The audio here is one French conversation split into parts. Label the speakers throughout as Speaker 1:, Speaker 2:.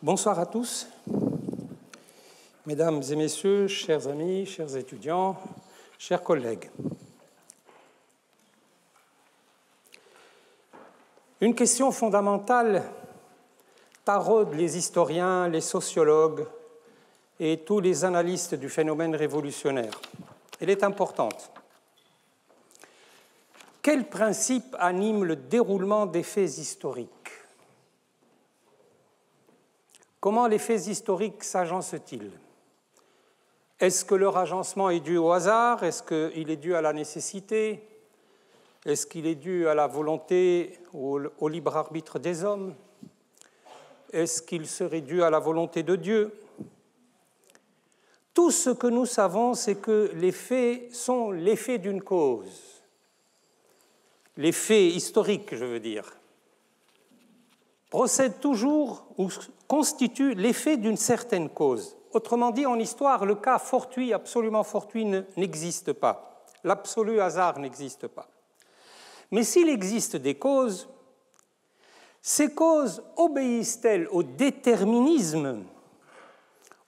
Speaker 1: Bonsoir à tous, mesdames et messieurs, chers amis, chers étudiants, chers collègues. Une question fondamentale taraude les historiens, les sociologues et tous les analystes du phénomène révolutionnaire. Elle est importante. Quel principe anime le déroulement des faits historiques ? Comment les faits historiques s'agencent-ils? Est-ce que leur agencement est dû au hasard? Est-ce qu'il est dû à la nécessité? Est-ce qu'il est dû à la volonté, au libre arbitre des hommes? Est-ce qu'il serait dû à la volonté de Dieu? Tout ce que nous savons, c'est que les faits sont l'effet d'une cause. Les faits historiques, je veux dire, procèdent toujours ou constituent l'effet d'une certaine cause. Autrement dit, en histoire, le cas fortuit, absolument fortuit, n'existe pas. L'absolu hasard n'existe pas. Mais s'il existe des causes, ces causes obéissent-elles au déterminisme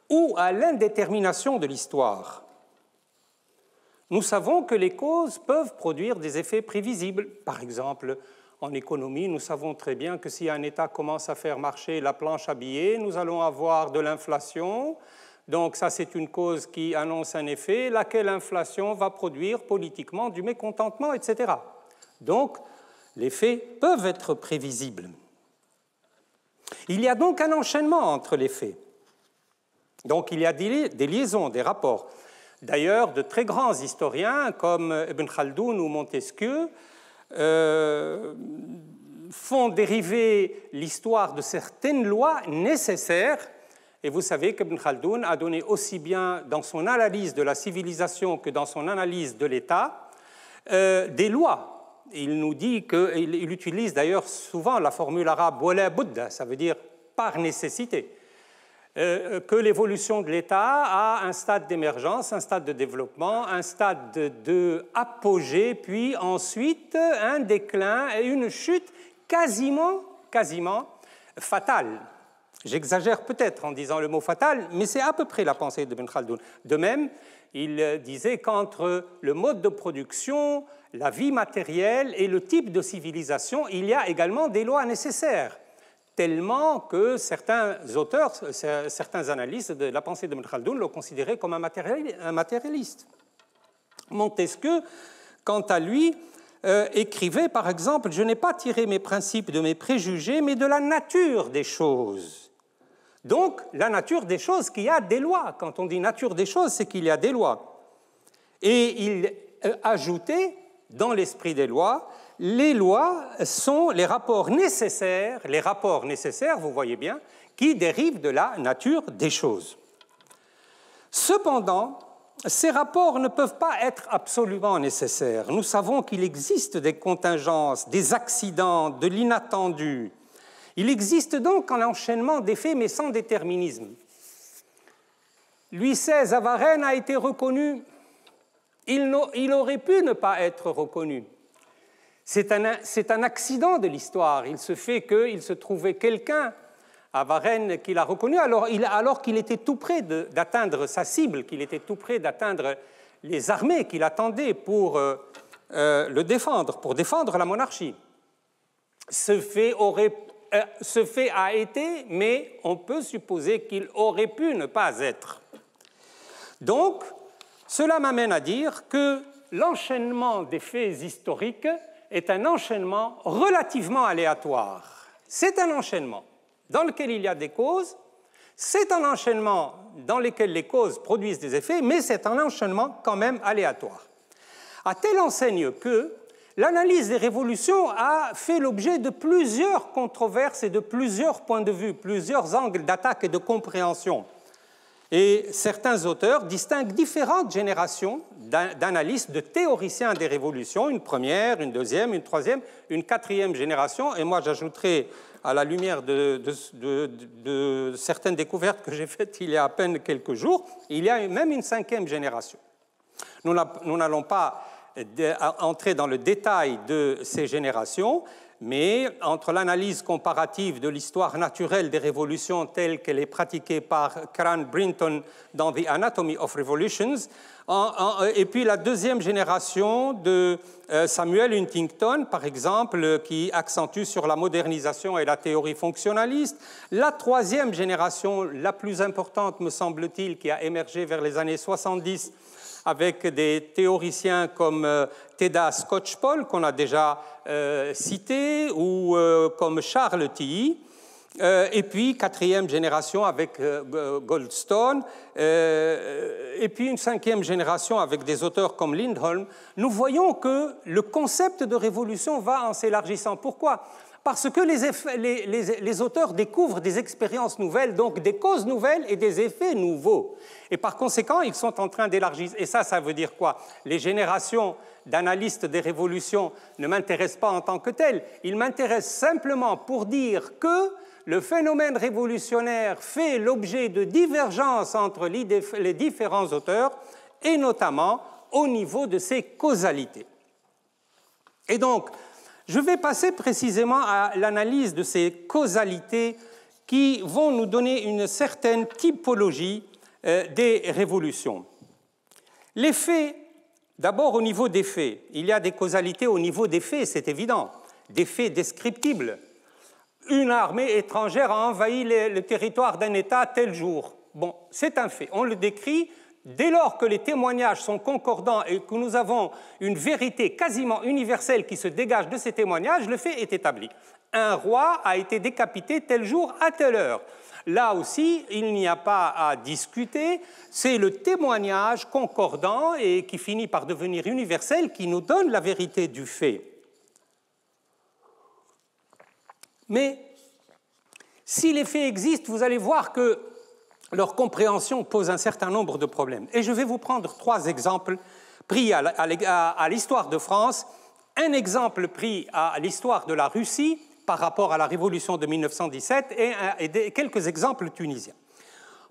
Speaker 1: ou à l'indétermination de l'histoire? Nous savons que les causes peuvent produire des effets prévisibles. Par exemple, en économie, nous savons très bien que si un État commence à faire marcher la planche à billets, nous allons avoir de l'inflation. Donc ça, c'est une cause qui annonce un effet, laquelle inflation va produire politiquement du mécontentement, etc. Donc, les faits peuvent être prévisibles. Il y a donc un enchaînement entre les faits. Donc, il y a des liaisons, des rapports. D'ailleurs, de très grands historiens, comme Ibn Khaldoun ou Montesquieu, font dériver l'histoire de certaines lois nécessaires. Et vous savez qu'Ibn Khaldoun a donné aussi bien dans son analyse de la civilisation que dans son analyse de l'État des lois. Il nous dit qu'il utilise d'ailleurs souvent la formule arabe « wala budda », ça veut dire « par nécessité ». Que l'évolution de l'État a un stade d'émergence, un stade de développement, un stade d'apogée, puis ensuite un déclin et une chute quasiment fatale. J'exagère peut-être en disant le mot fatal, mais c'est à peu près la pensée d'Ibn Khaldoun. De même, il disait qu'entre le mode de production, la vie matérielle et le type de civilisation, il y a également des lois nécessaires. Tellement que certains auteurs, certains analystes de la pensée d'Ibn Khaldoun l'ont considéré comme un matérialiste. Montesquieu, quant à lui, écrivait par exemple « Je n'ai pas tiré mes principes de mes préjugés, mais de la nature des choses ». Donc, la nature des choses, qu'il y a des lois. Quand on dit nature des choses, c'est qu'il y a des lois. Et il ajoutait, dans l'esprit des lois, les lois sont les rapports nécessaires, vous voyez bien, qui dérivent de la nature des choses. Cependant, ces rapports ne peuvent pas être absolument nécessaires. Nous savons qu'il existe des contingences, des accidents, de l'inattendu. Il existe donc un enchaînement des faits, mais sans déterminisme. Louis XVI à Varennes a été reconnu. Il aurait pu ne pas être reconnu. C'est un accident de l'histoire. Il se fait qu'il se trouvait quelqu'un à Varennes qui l'a reconnu alors qu'il était tout près d'atteindre sa cible, qu'il était tout près d'atteindre les armées qu'il attendait pour le défendre, pour défendre la monarchie. Ce fait a été, mais on peut supposer qu'il aurait pu ne pas être. Donc, cela m'amène à dire que l'enchaînement des faits historiques est un enchaînement relativement aléatoire. C'est un enchaînement dans lequel il y a des causes, c'est un enchaînement dans lequel les causes produisent des effets, mais c'est un enchaînement quand même aléatoire. À telle enseigne que l'analyse des révolutions a fait l'objet de plusieurs controverses et de plusieurs points de vue, plusieurs angles d'attaque et de compréhension. Et certains auteurs distinguent différentes générations d'analystes, de théoriciens des révolutions, une première, une deuxième, une troisième, une quatrième génération, et moi j'ajouterai, à la lumière de certaines découvertes que j'ai faites il y a à peine quelques jours, il y a même une cinquième génération. Nous n'allons pas entrer dans le détail de ces générations, Mais entre l'analyse comparative de l'histoire naturelle des révolutions telle qu'elle est pratiquée par Cran Brinton dans The Anatomy of Revolutions, et puis la deuxième génération de Samuel Huntington, par exemple, qui accentue sur la modernisation et la théorie fonctionnaliste. La troisième génération, la plus importante, me semble-t-il, qui a émergé vers les années 70, avec des théoriciens comme Theda Skocpol, qu'on a déjà cité, ou comme Charles Tilly. Et puis, quatrième génération avec Goldstone, et puis une cinquième génération avec des auteurs comme Lindholm, nous voyons que le concept de révolution va en s'élargissant. Pourquoi ? Parce que les auteurs découvrent des expériences nouvelles, donc des causes nouvelles et des effets nouveaux. Et par conséquent, ils sont en train d'élargir. Et ça veut dire quoi ? Les générations d'analystes des révolutions ne m'intéressent pas en tant que telles. Ils m'intéressent simplement pour dire que le phénomène révolutionnaire fait l'objet de divergences entre les différents auteurs, et notamment au niveau de ses causalités. Et donc, je vais passer précisément à l'analyse de ces causalités qui vont nous donner une certaine typologie des révolutions. Les faits, d'abord au niveau des faits, il y a des causalités au niveau des faits, c'est évident, des faits descriptibles. Une armée étrangère a envahi le territoire d'un État tel jour. Bon, c'est un fait, on le décrit. Dès lors que les témoignages sont concordants et que nous avons une vérité quasiment universelle qui se dégage de ces témoignages, le fait est établi. Un roi a été décapité tel jour à telle heure. Là aussi, il n'y a pas à discuter, c'est le témoignage concordant et qui finit par devenir universel qui nous donne la vérité du fait. Mais si les faits existent, vous allez voir que leur compréhension pose un certain nombre de problèmes. Et je vais vous prendre 3 exemples pris à l'histoire de France, un exemple pris à l'histoire de la Russie par rapport à la Révolution de 1917 et quelques exemples tunisiens.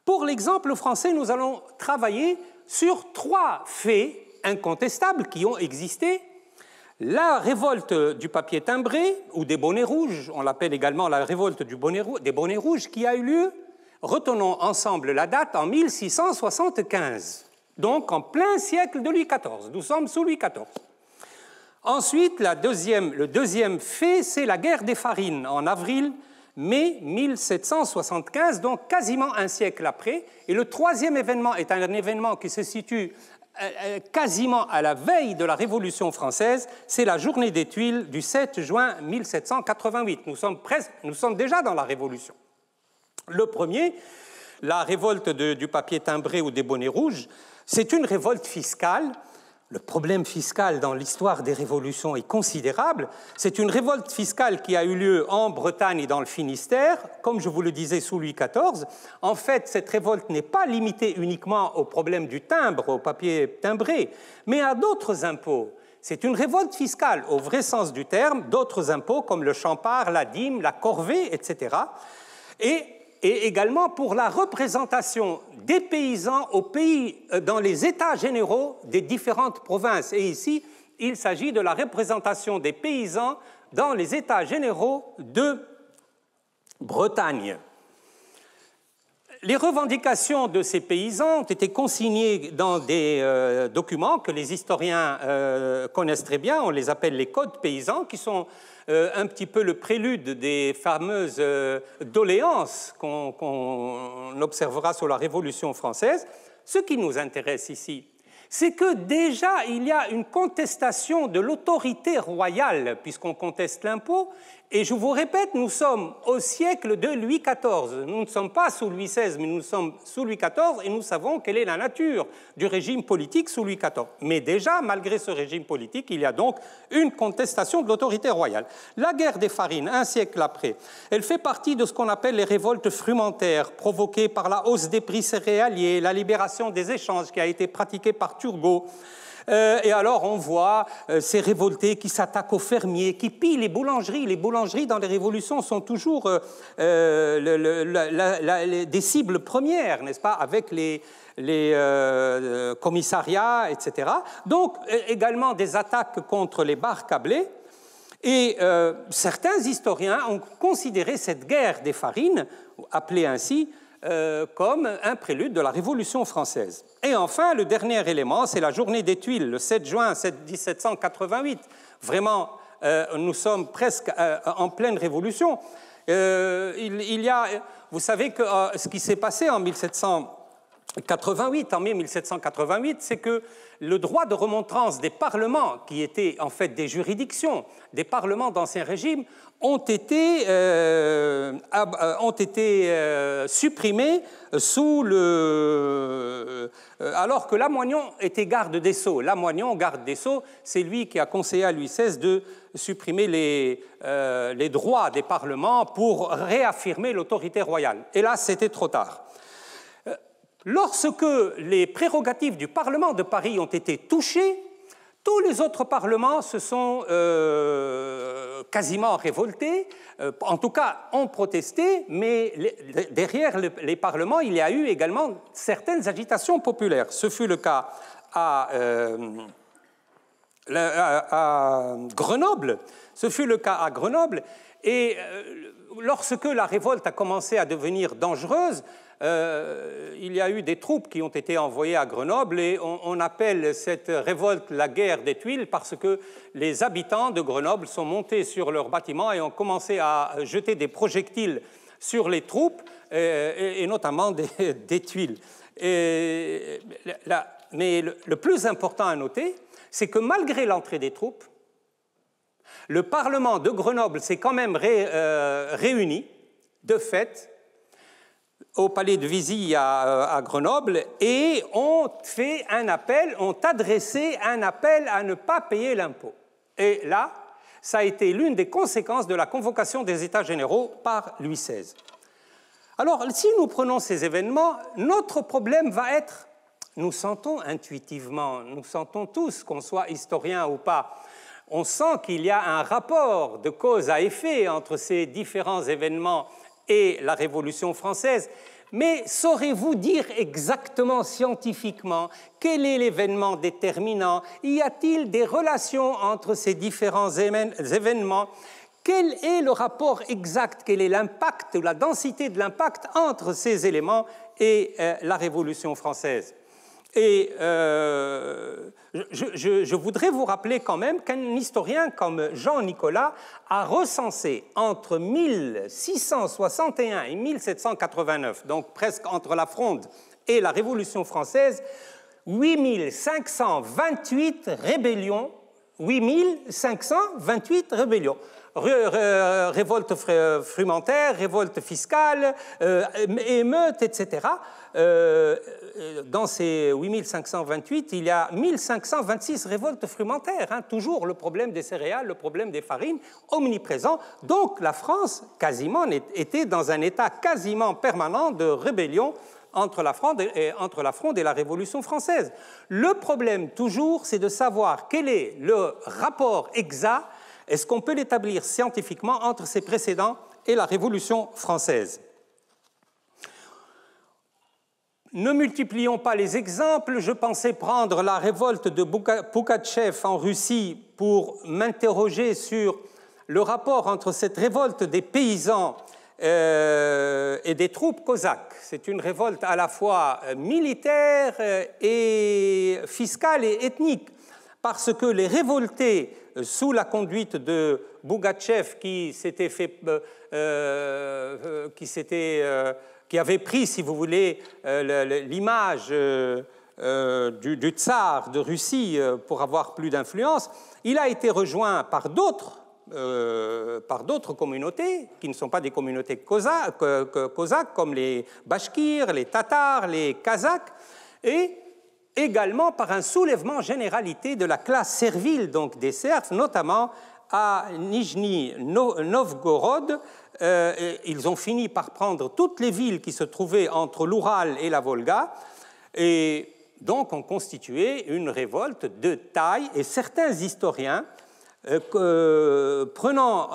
Speaker 1: Pour l'exemple français, nous allons travailler sur 3 faits incontestables qui ont existé. La révolte du papier timbré, ou des bonnets rouges, on l'appelle également la révolte des bonnets rouges, qui a eu lieu, retenons ensemble la date, en 1675, donc en plein siècle de Louis XIV. Nous sommes sous Louis XIV. Ensuite, le deuxième fait, c'est la guerre des Farines, en avril-mai 1775, donc quasiment un siècle après. Et le troisième événement est un événement qui se situe quasiment à la veille de la Révolution française, c'est la journée des Tuiles du 7 juin 1788. Nous sommes déjà dans la Révolution. Le premier, la révolte du papier timbré ou des bonnets rouges, c'est une révolte fiscale. Le problème fiscal dans l'histoire des révolutions est considérable. C'est une révolte fiscale qui a eu lieu en Bretagne et dans le Finistère, comme je vous le disais, sous Louis XIV. En fait, cette révolte n'est pas limitée uniquement au problème du timbre, au papier timbré, mais à d'autres impôts. C'est une révolte fiscale, au vrai sens du terme, d'autres impôts comme le champard, la dîme, la corvée, etc. Et également pour la représentation des paysans au pays, dans les états généraux des différentes provinces. Et ici, il s'agit de la représentation des paysans dans les états généraux de Bretagne. Les revendications de ces paysans ont été consignées dans des documents que les historiens connaissent très bien, on les appelle les codes paysans, qui sont un petit peu le prélude des fameuses doléances qu'on observera sur la Révolution française. Ce qui nous intéresse ici, c'est que déjà il y a une contestation de l'autorité royale, puisqu'on conteste l'impôt, et je vous répète, nous sommes au siècle de Louis XIV. Nous ne sommes pas sous Louis XVI, mais nous sommes sous Louis XIV, et nous savons quelle est la nature du régime politique sous Louis XIV. Mais déjà, malgré ce régime politique, il y a donc une contestation de l'autorité royale. La guerre des Farines, un siècle après, elle fait partie de ce qu'on appelle les révoltes frumentaires, provoquées par la hausse des prix céréaliers, la libération des échanges qui a été pratiquée par Turgot. Et alors on voit ces révoltés qui s'attaquent aux fermiers, qui pillent les boulangeries. Les boulangeries dans les révolutions sont toujours des cibles premières, n'est-ce pas, avec les commissariats, etc. Donc également des attaques contre les bars câblés. Et certains historiens ont considéré cette guerre des farines, appelée ainsi, comme un prélude de la Révolution française. Et enfin, le dernier élément, c'est la journée des Tuiles, le 7 juin 1788. Vraiment, nous sommes presque en pleine Révolution. Vous savez que ce qui s'est passé en 1788, en mai 1788, c'est que le droit de remontrance des parlements, qui étaient en fait des juridictions, des parlements d'Ancien Régime, ont été supprimés alors que Lamoignon était garde des Sceaux. Lamoignon, garde des Sceaux, c'est lui qui a conseillé à Louis XVI de supprimer les droits des parlements pour réaffirmer l'autorité royale. Et là, c'était trop tard. Lorsque les prérogatives du Parlement de Paris ont été touchées, tous les autres parlements se sont quasiment révoltés, en tout cas ont protesté, mais derrière les parlements, il y a eu également certaines agitations populaires. Ce fut le cas à Grenoble. Et lorsque la révolte a commencé à devenir dangereuse, il y a eu des troupes qui ont été envoyées à Grenoble et on appelle cette révolte la guerre des Tuiles parce que les habitants de Grenoble sont montés sur leurs bâtiments et ont commencé à jeter des projectiles sur les troupes et notamment des tuiles. Mais le plus important à noter, c'est que malgré l'entrée des troupes, le Parlement de Grenoble s'est quand même réuni, de fait, au palais de Vizy à Grenoble et ont adressé un appel à ne pas payer l'impôt. Et là, ça a été l'une des conséquences de la convocation des États généraux par Louis XVI. Alors, si nous prenons ces événements, notre problème va être, nous sentons intuitivement, nous sentons tous, qu'on soit historien ou pas, on sent qu'il y a un rapport de cause à effet entre ces différents événements et la Révolution française, mais saurez-vous dire exactement scientifiquement quel est l'événement déterminant? Y a-t-il des relations entre ces différents événements? Quel est le rapport exact? Quel est l'impact ou la densité de l'impact entre ces éléments et la Révolution française? Et je voudrais vous rappeler quand même qu'un historien comme Jean Nicolas a recensé entre 1661 et 1789, donc presque entre la Fronde et la Révolution française, 8528 rébellions, 8528 rébellions. Révolte frumentaire, révolte fiscale, émeute, etc. Dans ces 8528, il y a 1526 révoltes frumentaires. Toujours le problème des céréales, le problème des farines, omniprésent. Donc la France, quasiment, était dans un état quasiment permanent de rébellion entre la Fronde et la Révolution française. Le problème, toujours, c'est de savoir quel est le rapport exact. Est-ce qu'on peut l'établir scientifiquement entre ces précédents et la Révolution française? Ne multiplions pas les exemples. Je pensais prendre la révolte de Pougatchev en Russie pour m'interroger sur le rapport entre cette révolte des paysans et des troupes cosaques. C'est une révolte à la fois militaire et fiscale et ethnique, parce que les révoltés sous la conduite de Pougatchev, qui avait pris, si vous voulez, l'image du tsar de Russie pour avoir plus d'influence, il a été rejoint par d'autres communautés qui ne sont pas des communautés cosaques, comme les Bachkirs, les Tatars, les Kazakhs, et également par un soulèvement généralité de la classe servile, donc des serfs, notamment à Nijni Novgorod. Ils ont fini par prendre toutes les villes qui se trouvaient entre l'Oural et la Volga, et donc ont constitué une révolte de taille, et certains historiens, prenant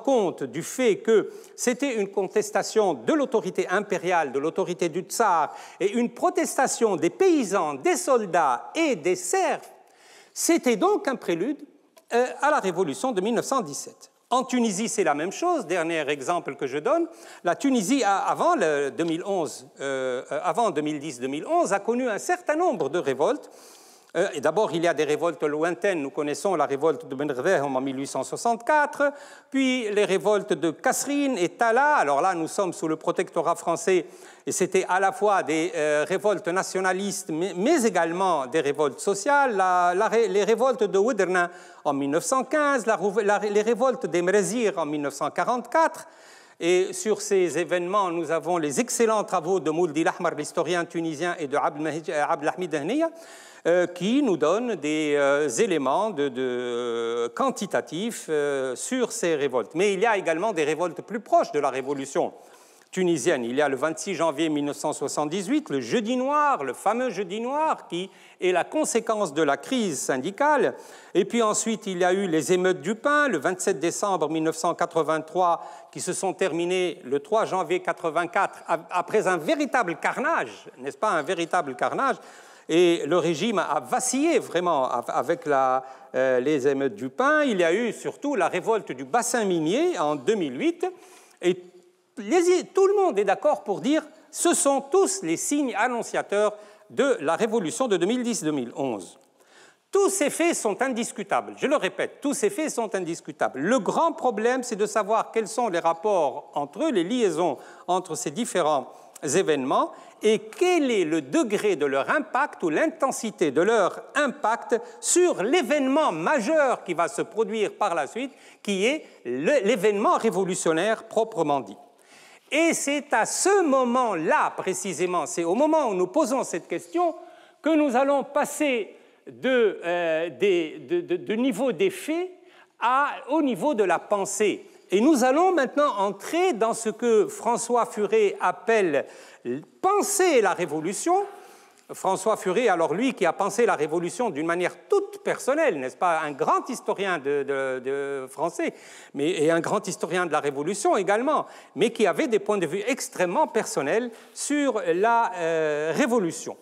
Speaker 1: compte du fait que c'était une contestation de l'autorité impériale, de l'autorité du tsar, et une protestation des paysans, des soldats et des serfs, c'était donc un prélude à la révolution de 1917. En Tunisie, c'est la même chose. Dernier exemple que je donne, la Tunisie, avant 2010-2011, a connu un certain nombre de révoltes. Et d'abord, il y a des révoltes lointaines. Nous connaissons la révolte de Benrvehm en 1864, puis les révoltes de Kasserine et Tala. Alors là, nous sommes sous le protectorat français, et c'était à la fois des révoltes nationalistes, mais également des révoltes sociales. Les révoltes de Ouderna en 1915, les révoltes d'Emrezir en 1944. Et sur ces événements, nous avons les excellents travaux de Mouldi Lahmar, l'historien tunisien, et de Abdelhamid Hniya, qui nous donnent des éléments quantitatifs sur ces révoltes. Mais il y a également des révoltes plus proches de la révolution tunisienne. Il y a le 26 janvier 1978, le Jeudi noir, le fameux Jeudi noir, qui est la conséquence de la crise syndicale. Et puis ensuite, il y a eu les émeutes du pain, le 27 décembre 1983, qui se sont terminées le 3 janvier 1984, après un véritable carnage, n'est-ce pas, un véritable carnage. Et le régime a vacillé vraiment avec les émeutes du pain. Il y a eu surtout la révolte du bassin minier en 2008. Et tout le monde est d'accord pour dire que ce sont tous les signes annonciateurs de la révolution de 2010-2011. Tous ces faits sont indiscutables. Je le répète, tous ces faits sont indiscutables. Le grand problème, c'est de savoir quels sont les rapports entre eux, les liaisons entre ces différents événements, et quel est le degré de leur impact ou l'intensité de leur impact sur l'événement majeur qui va se produire par la suite, qui est l'événement révolutionnaire proprement dit. Et c'est à ce moment-là, précisément, c'est au moment où nous posons cette question, que nous allons passer du niveau des faits au niveau de la pensée. Et nous allons maintenant entrer dans ce que François Furet appelle « penser la révolution ». François Furet, alors lui qui a pensé la révolution d'une manière toute personnelle, n'est-ce pas, un grand historien de français, et un grand historien de la Révolution également, mais qui avait des points de vue extrêmement personnels sur la Révolution.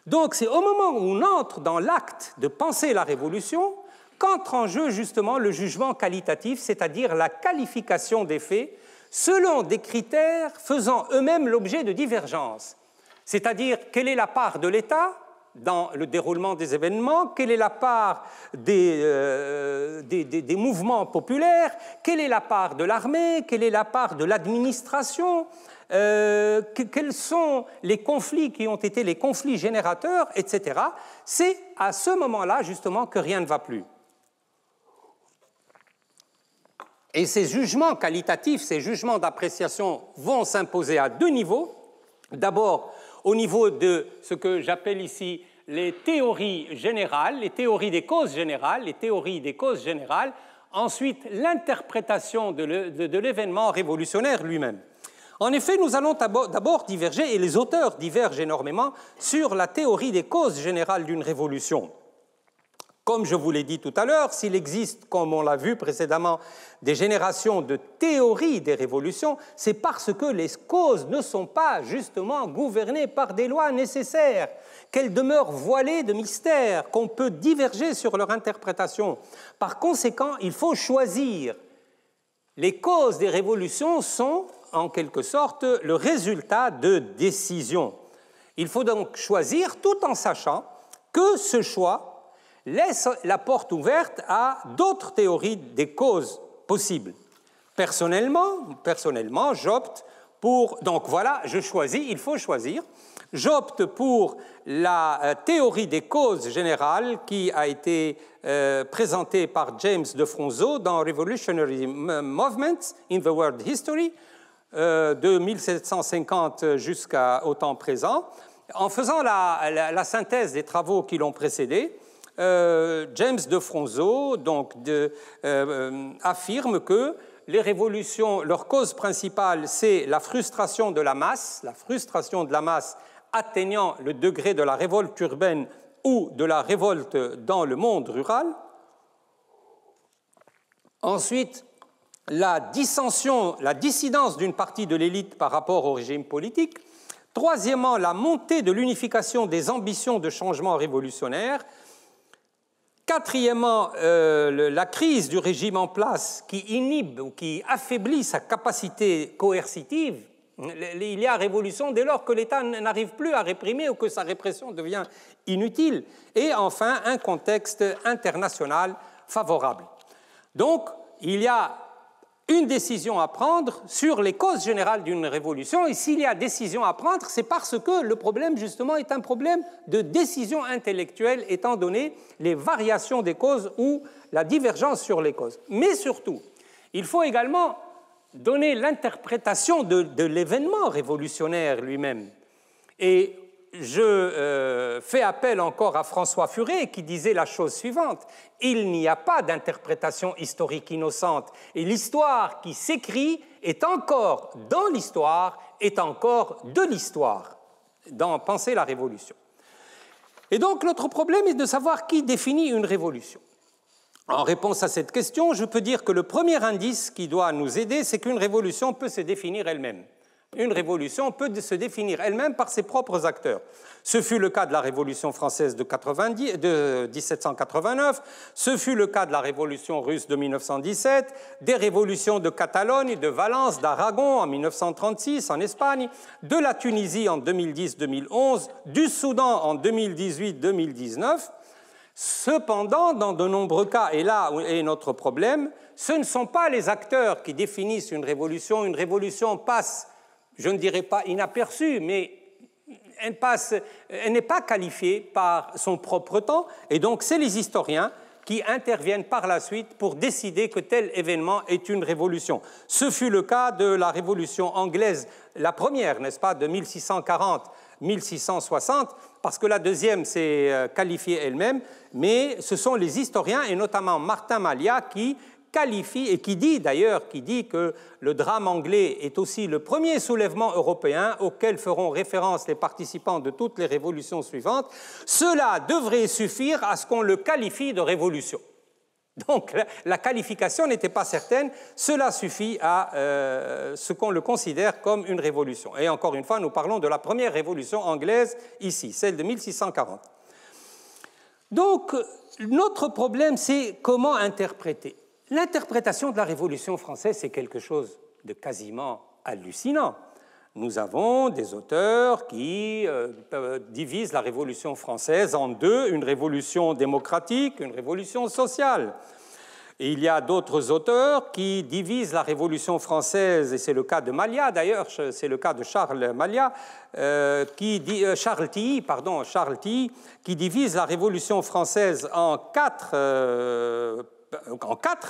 Speaker 1: Donc c'est au moment où on entre dans l'acte de penser la Révolution qu'entre en jeu justement le jugement qualitatif, c'est-à-dire la qualification des faits selon des critères faisant eux-mêmes l'objet de divergences. C'est-à-dire, quelle est la part de l'État dans le déroulement des événements, quelle est la part des mouvements populaires, quelle est la part de l'armée, quelle est la part de l'administration, quels sont les conflits qui ont été les conflits générateurs, etc. C'est à ce moment-là, justement, que rien ne va plus. Et ces jugements qualitatifs, ces jugements d'appréciation vont s'imposer à deux niveaux. D'abord, au niveau de ce que j'appelle ici les théories générales, les théories des causes générales, ensuite l'interprétation de l'événement révolutionnaire lui-même. En effet, nous allons d'abord diverger, et les auteurs divergent énormément, sur la théorie des causes générales d'une révolution. Comme je vous l'ai dit tout à l'heure, s'il existe, comme on l'a vu précédemment, des générations de théories des révolutions, c'est parce que les causes ne sont pas justement gouvernées par des lois nécessaires, qu'elles demeurent voilées de mystères, qu'on peut diverger sur leur interprétation. Par conséquent, il faut choisir. Les causes des révolutions sont, en quelque sorte, le résultat de décisions. Il faut donc choisir tout en sachant que ce choix laisse la porte ouverte à d'autres théories des causes possibles. Personnellement, j'opte pour... Donc voilà, je choisis, il faut choisir. J'opte pour la théorie des causes générales qui a été présentée par James de Fronzo dans Revolutionary Movements in the World History de 1750 jusqu'au temps présent. En faisant la synthèse des travaux qui l'ont précédé, James de Fronzo affirme que les révolutions, leur cause principale, c'est la frustration de la masse atteignant le degré de la révolte urbaine ou de la révolte dans le monde rural. Ensuite, la dissidence d'une partie de l'élite par rapport au régime politique. Troisièmement, la montée de l'unification des ambitions de changement révolutionnaire. Quatrièmement, la crise du régime en place qui inhibe ou qui affaiblit sa capacité coercitive. Il y a révolution dès lors que l'État n'arrive plus à réprimer ou que sa répression devient inutile. Et enfin, un contexte international favorable. Donc, il y a une décision à prendre sur les causes générales d'une révolution, et s'il y a décision à prendre, c'est parce que le problème, justement, est un problème de décision intellectuelle, étant donné les variations des causes ou la divergence sur les causes. Mais surtout, il faut également donner l'interprétation de l'événement révolutionnaire lui-même. Et je fais appel encore à François Furet qui disait la chose suivante: il n'y a pas d'interprétation historique innocente et l'histoire qui s'écrit est encore dans l'histoire, est encore de l'histoire, dans Penser la Révolution. Et donc notre problème est de savoir qui définit une révolution. En réponse à cette question, je peux dire que le premier indice qui doit nous aider, c'est qu'une révolution peut se définir elle-même. Une révolution peut se définir elle-même par ses propres acteurs. Ce fut le cas de la Révolution française de 1789, ce fut le cas de la Révolution russe de 1917, des révolutions de Catalogne, de Valence, d'Aragon en 1936 en Espagne, de la Tunisie en 2010-2011, du Soudan en 2018-2019. Cependant, dans de nombreux cas, et là est notre problème, ce ne sont pas les acteurs qui définissent une révolution. Une révolution passe, je ne dirais pas inaperçue, mais elle n'est pas qualifiée par son propre temps, et donc c'est les historiens qui interviennent par la suite pour décider que tel événement est une révolution. Ce fut le cas de la Révolution anglaise, la première, n'est-ce pas, de 1640-1660, parce que la deuxième s'est qualifiée elle-même, mais ce sont les historiens, et notamment Martin Malia, qui qualifie, et qui dit d'ailleurs, que le drame anglais est aussi le premier soulèvement européen auquel feront référence les participants de toutes les révolutions suivantes. Cela devrait suffire à ce qu'on le qualifie de révolution. Donc la qualification n'était pas certaine, cela suffit à ce qu'on le considère comme une révolution. Et encore une fois, nous parlons de la première révolution anglaise ici, celle de 1640. Donc notre problème, c'est comment interpréter. L'interprétation de la Révolution française, c'est quelque chose de quasiment hallucinant. Nous avons des auteurs qui divisent la Révolution française en deux, une révolution démocratique, une révolution sociale. Et il y a d'autres auteurs qui divisent la Révolution française, et c'est le cas de Malia d'ailleurs, c'est le cas de Charles Malia, Charles Tilly, qui divise la Révolution française en quatre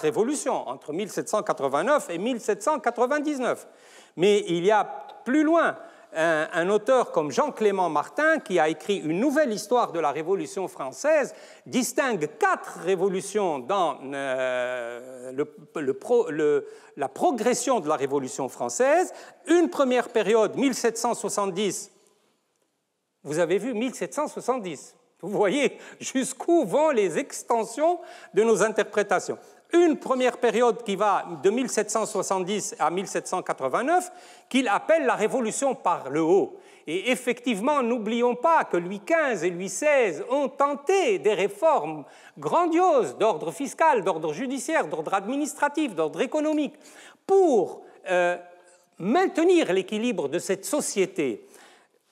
Speaker 1: révolutions, entre 1789 et 1799. Mais il y a plus loin un auteur comme Jean-Clément Martin, qui a écrit une nouvelle histoire de la Révolution française, distingue 4 révolutions dans la progression de la Révolution française. Une première période, 1770, vous avez vu, 1770. Vous voyez jusqu'où vont les extensions de nos interprétations. Une première période qui va de 1770 à 1789, qu'il appelle la révolution par le haut. Et effectivement, n'oublions pas que Louis XV et Louis XVI ont tenté des réformes grandioses d'ordre fiscal, d'ordre judiciaire, d'ordre administratif, d'ordre économique, pour maintenir l'équilibre de cette société.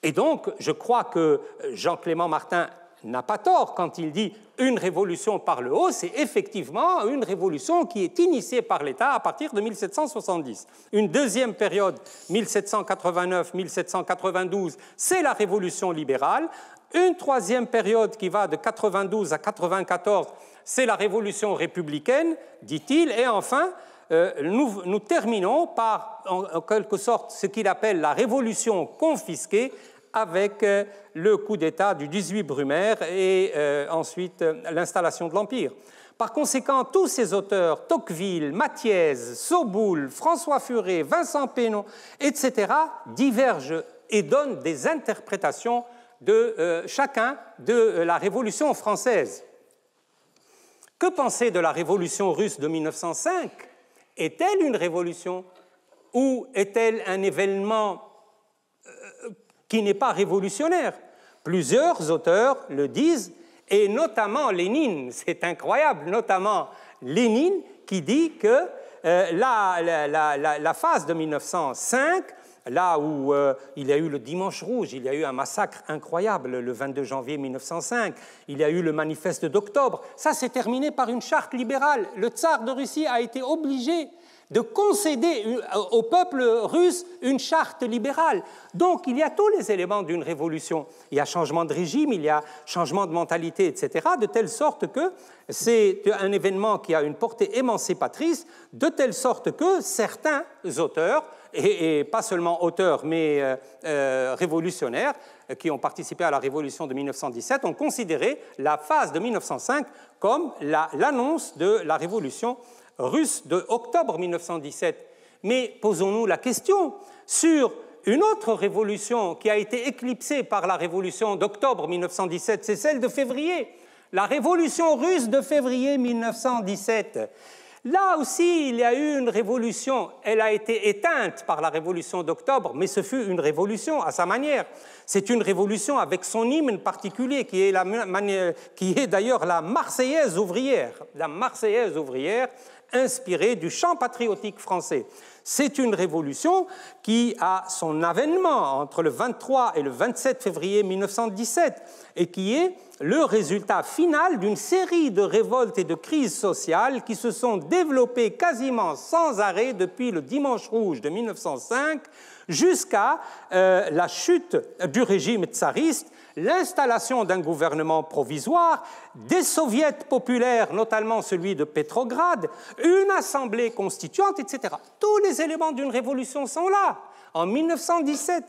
Speaker 1: Et donc, je crois que Jean-Clément Martin n'a pas tort quand il dit une révolution par le haut, c'est effectivement une révolution qui est initiée par l'État à partir de 1770. Une deuxième période, 1789-1792, c'est la révolution libérale. Une troisième période qui va de 92 à 94, c'est la révolution républicaine, dit-il. Et enfin, nous terminons par, en quelque sorte, ce qu'il appelle la révolution confisquée, avec le coup d'État du 18 Brumaire et ensuite l'installation de l'Empire. Par conséquent, tous ces auteurs, Tocqueville, Mathiez, Soboul, François Furet, Vincent Pénon, etc., divergent et donnent des interprétations de chacun de la Révolution française. Que penser de la Révolution russe de 1905 ? Est-elle une révolution ou est-elle un événement qui n'est pas révolutionnaire? Plusieurs auteurs le disent, et notamment Lénine, c'est incroyable, notamment Lénine qui dit que la phase de 1905, là où il y a eu le Dimanche Rouge, il y a eu un massacre incroyable le 22 janvier 1905, il y a eu le manifeste d'octobre, ça s'est terminé par une charte libérale. Le tsar de Russie a été obligé de concéder au peuple russe une charte libérale. Donc, il y a tous les éléments d'une révolution. Il y a changement de régime, il y a changement de mentalité, etc., de telle sorte que c'est un événement qui a une portée émancipatrice, de telle sorte que certains auteurs, et pas seulement auteurs, mais révolutionnaires, qui ont participé à la révolution de 1917, ont considéré la phase de 1905 comme l'annonce de la révolution russe de octobre 1917. Mais posons-nous la question sur une autre révolution qui a été éclipsée par la révolution d'octobre 1917, c'est celle de février, la révolution russe de février 1917. Là aussi, il y a eu une révolution. Elle a été éteinte par la révolution d'octobre, mais ce fut une révolution à sa manière. C'est une révolution avec son hymne particulier, qui est d'ailleurs la Marseillaise ouvrière. La Marseillaise ouvrière, inspirée du chant patriotique français. C'est une révolution qui a son avènement entre le 23 et le 27 février 1917 et qui est le résultat final d'une série de révoltes et de crises sociales qui se sont développées quasiment sans arrêt depuis le Dimanche Rouge de 1905 jusqu'à la chute du régime tsariste, l'installation d'un gouvernement provisoire, des soviets populaires, notamment celui de Pétrograd, une assemblée constituante, etc. Tous les éléments d'une révolution sont là, en 1917.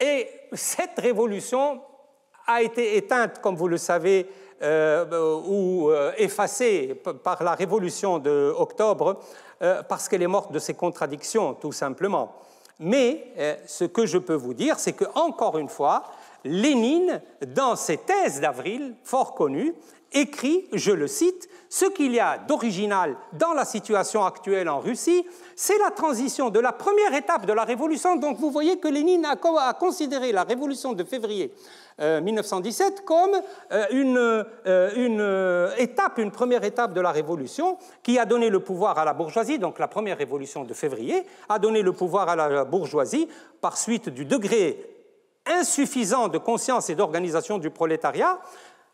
Speaker 1: Et cette révolution a été éteinte, comme vous le savez, ou effacée par la révolution d'octobre, parce qu'elle est morte de ses contradictions, tout simplement. Mais ce que je peux vous dire, c'est qu'encore une fois, Lénine, dans ses thèses d'avril, fort connues, écrit, je le cite, « Ce qu'il y a d'original dans la situation actuelle en Russie, c'est la transition de la première étape de la révolution. » Donc vous voyez que Lénine a considéré la révolution de février 1917 comme une première étape de la révolution qui a donné le pouvoir à la bourgeoisie, donc la première révolution de février, a donné le pouvoir à la bourgeoisie par suite du degré insuffisant de conscience et d'organisation du prolétariat.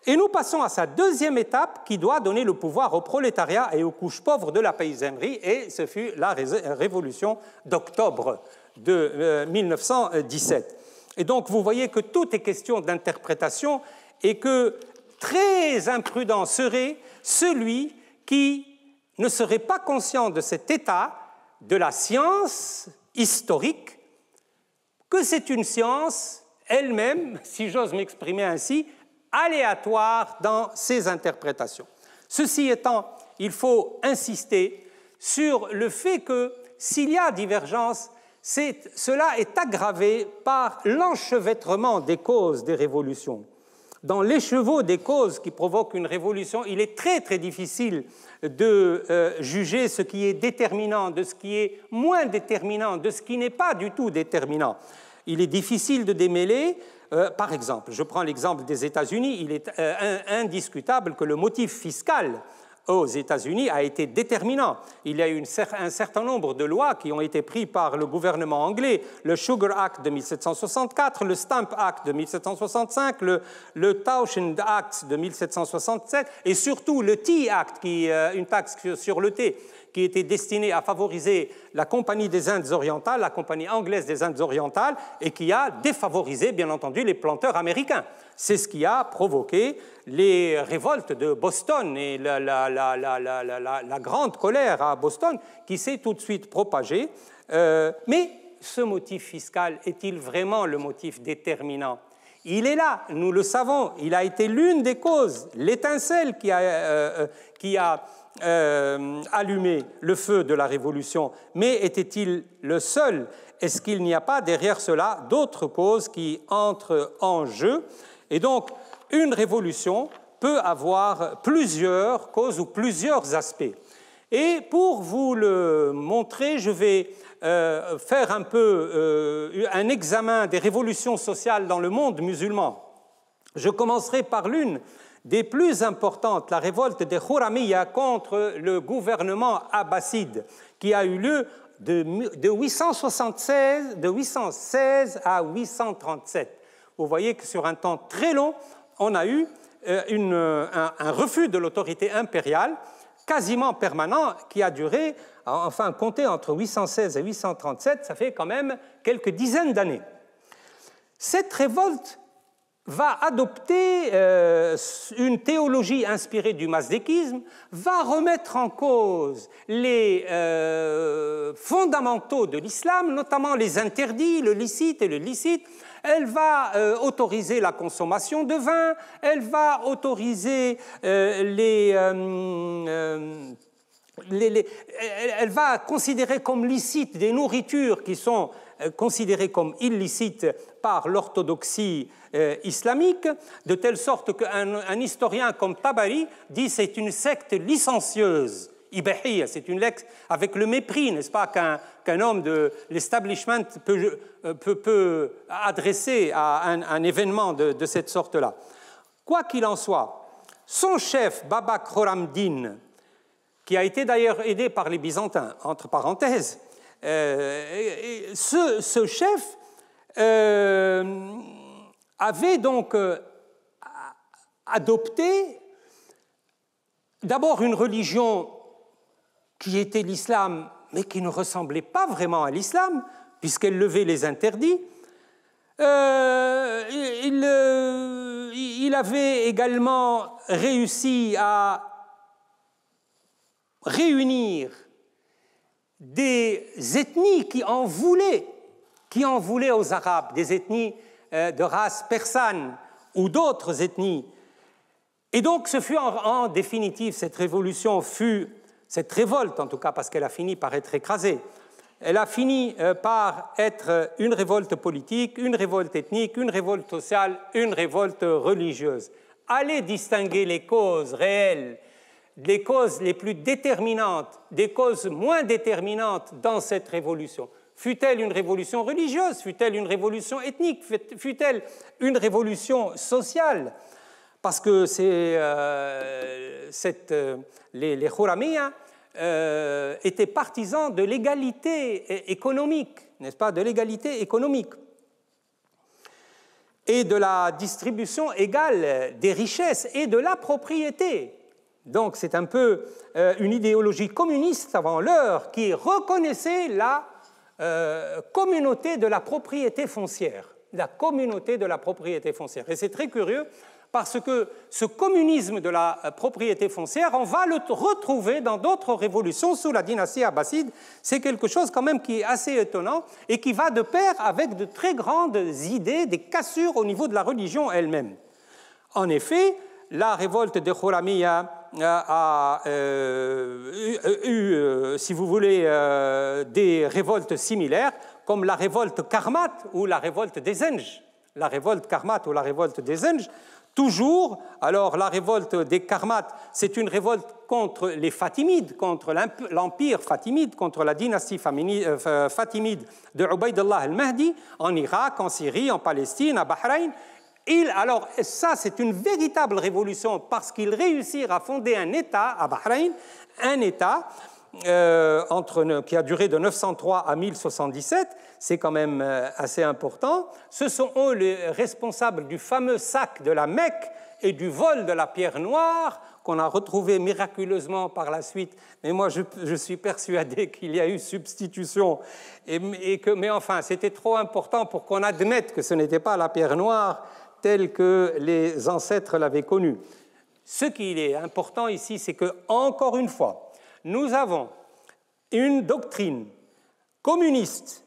Speaker 1: Et nous passons à sa deuxième étape qui doit donner le pouvoir au prolétariat et aux couches pauvres de la paysannerie, et ce fut la révolution d'octobre de 1917. Et donc vous voyez que tout est question d'interprétation et que très imprudent serait celui qui ne serait pas conscient de cet état de la science historique, que c'est une science elle-même, si j'ose m'exprimer ainsi, aléatoire dans ses interprétations. Ceci étant, il faut insister sur le fait que s'il y a divergence, cela est aggravé par l'enchevêtrement des causes des révolutions. Dans l'écheveau des causes qui provoquent une révolution, il est très très difficile de juger ce qui est déterminant, de ce qui est moins déterminant, de ce qui n'est pas du tout déterminant. Il est difficile de démêler. Par exemple, je prends l'exemple des États-Unis, il est indiscutable que le motif fiscal aux États-Unis a été déterminant. Il y a eu un certain nombre de lois qui ont été prises par le gouvernement anglais, le Sugar Act de 1764, le Stamp Act de 1765, le Townshend Act de 1767 et surtout le Tea Act, une taxe sur le thé, qui était destinée à favoriser la Compagnie des Indes orientales, la Compagnie anglaise des Indes orientales, et qui a défavorisé, bien entendu, les planteurs américains. C'est ce qui a provoqué les révoltes de Boston et la grande colère à Boston qui s'est tout de suite propagée. Mais ce motif fiscal est-il vraiment le motif déterminant? Il est là, nous le savons, il a été l'une des causes, l'étincelle qui a allumé le feu de la Révolution. Mais était-il le seul? Est-ce qu'il n'y a pas derrière cela d'autres causes qui entrent en jeu? Et donc, une révolution peut avoir plusieurs causes ou plusieurs aspects. Et pour vous le montrer, je vais faire un peu un examen des révolutions sociales dans le monde musulman. Je commencerai par l'une des plus importantes, la révolte des Khouramiyya contre le gouvernement abbasside, qui a eu lieu de 816 à 837. Vous voyez que sur un temps très long, on a eu un refus de l'autorité impériale quasiment permanent qui a duré, enfin compté entre 816 et 837, ça fait quand même quelques dizaines d'années. Cette révolte va adopter une théologie inspirée du mazdékisme, va remettre en cause les fondamentaux de l'islam, notamment les interdits, le licite et le licite. Elle va autoriser la consommation de vin, elle va autoriser elle va considérer comme licites des nourritures qui sont considérées comme illicites par l'orthodoxie islamique, de telle sorte qu'un historien comme Tabari dit que c'est une secte licencieuse. Ibahiyya, c'est une lecture avec le mépris, n'est-ce pas, qu'un homme de l'establishment peut adresser à un événement de cette sorte-là. Quoi qu'il en soit, son chef, Baba Khorramdin, qui a été d'ailleurs aidé par les Byzantins, entre parenthèses, ce chef avait donc adopté d'abord une religion qui était l'islam, mais qui ne ressemblait pas vraiment à l'islam, puisqu'elle levait les interdits. Il avait également réussi à réunir des ethnies qui en voulaient aux Arabes, des ethnies de race persane ou d'autres ethnies. Et donc, ce fut en définitive, cette révolte en tout cas, parce qu'elle a fini par être écrasée, elle a fini par être une révolte politique, une révolte ethnique, une révolte sociale, une révolte religieuse. Allez distinguer les causes réelles, les causes les plus déterminantes, des causes moins déterminantes dans cette révolution. Fut-elle une révolution religieuse? Fut-elle une révolution ethnique? Fut-elle une révolution sociale? Parce que les Khouramiyya étaient partisans de l'égalité économique, n'est-ce pas, de l'égalité économique et de la distribution égale des richesses et de la propriété. Donc c'est un peu une idéologie communiste avant l'heure qui reconnaissait la communauté de la propriété foncière. La communauté de la propriété foncière. Et c'est très curieux parce que ce communisme de la propriété foncière, on va le retrouver dans d'autres révolutions sous la dynastie abbasside. C'est quelque chose quand même qui est assez étonnant et qui va de pair avec de très grandes idées, des cassures au niveau de la religion elle-même. En effet, la révolte des Khouramiyya a eu, si vous voulez, des révoltes similaires, comme la révolte Karmate ou la révolte des Zenj. La révolte Karmate ou la révolte des Zenj, toujours, alors la révolte des Karmates, c'est une révolte contre les Fatimides, contre l'empire fatimide, contre la dynastie fatimide de Ubaydullah al-Mahdi, en Irak, en Syrie, en Palestine, à Bahreïn. Alors ça, c'est une véritable révolution parce qu'ils réussirent à fonder un État à Bahreïn, un État qui a duré de 903 à 1077, c'est quand même assez important. Ce sont eux les responsables du fameux sac de la Mecque et du vol de la pierre noire qu'on a retrouvé miraculeusement par la suite. Mais moi, je suis persuadé qu'il y a eu substitution. Mais enfin, c'était trop important pour qu'on admette que ce n'était pas la pierre noire telle que les ancêtres l'avaient connue. Ce qui est important ici, c'est que, encore une fois, nous avons une doctrine communiste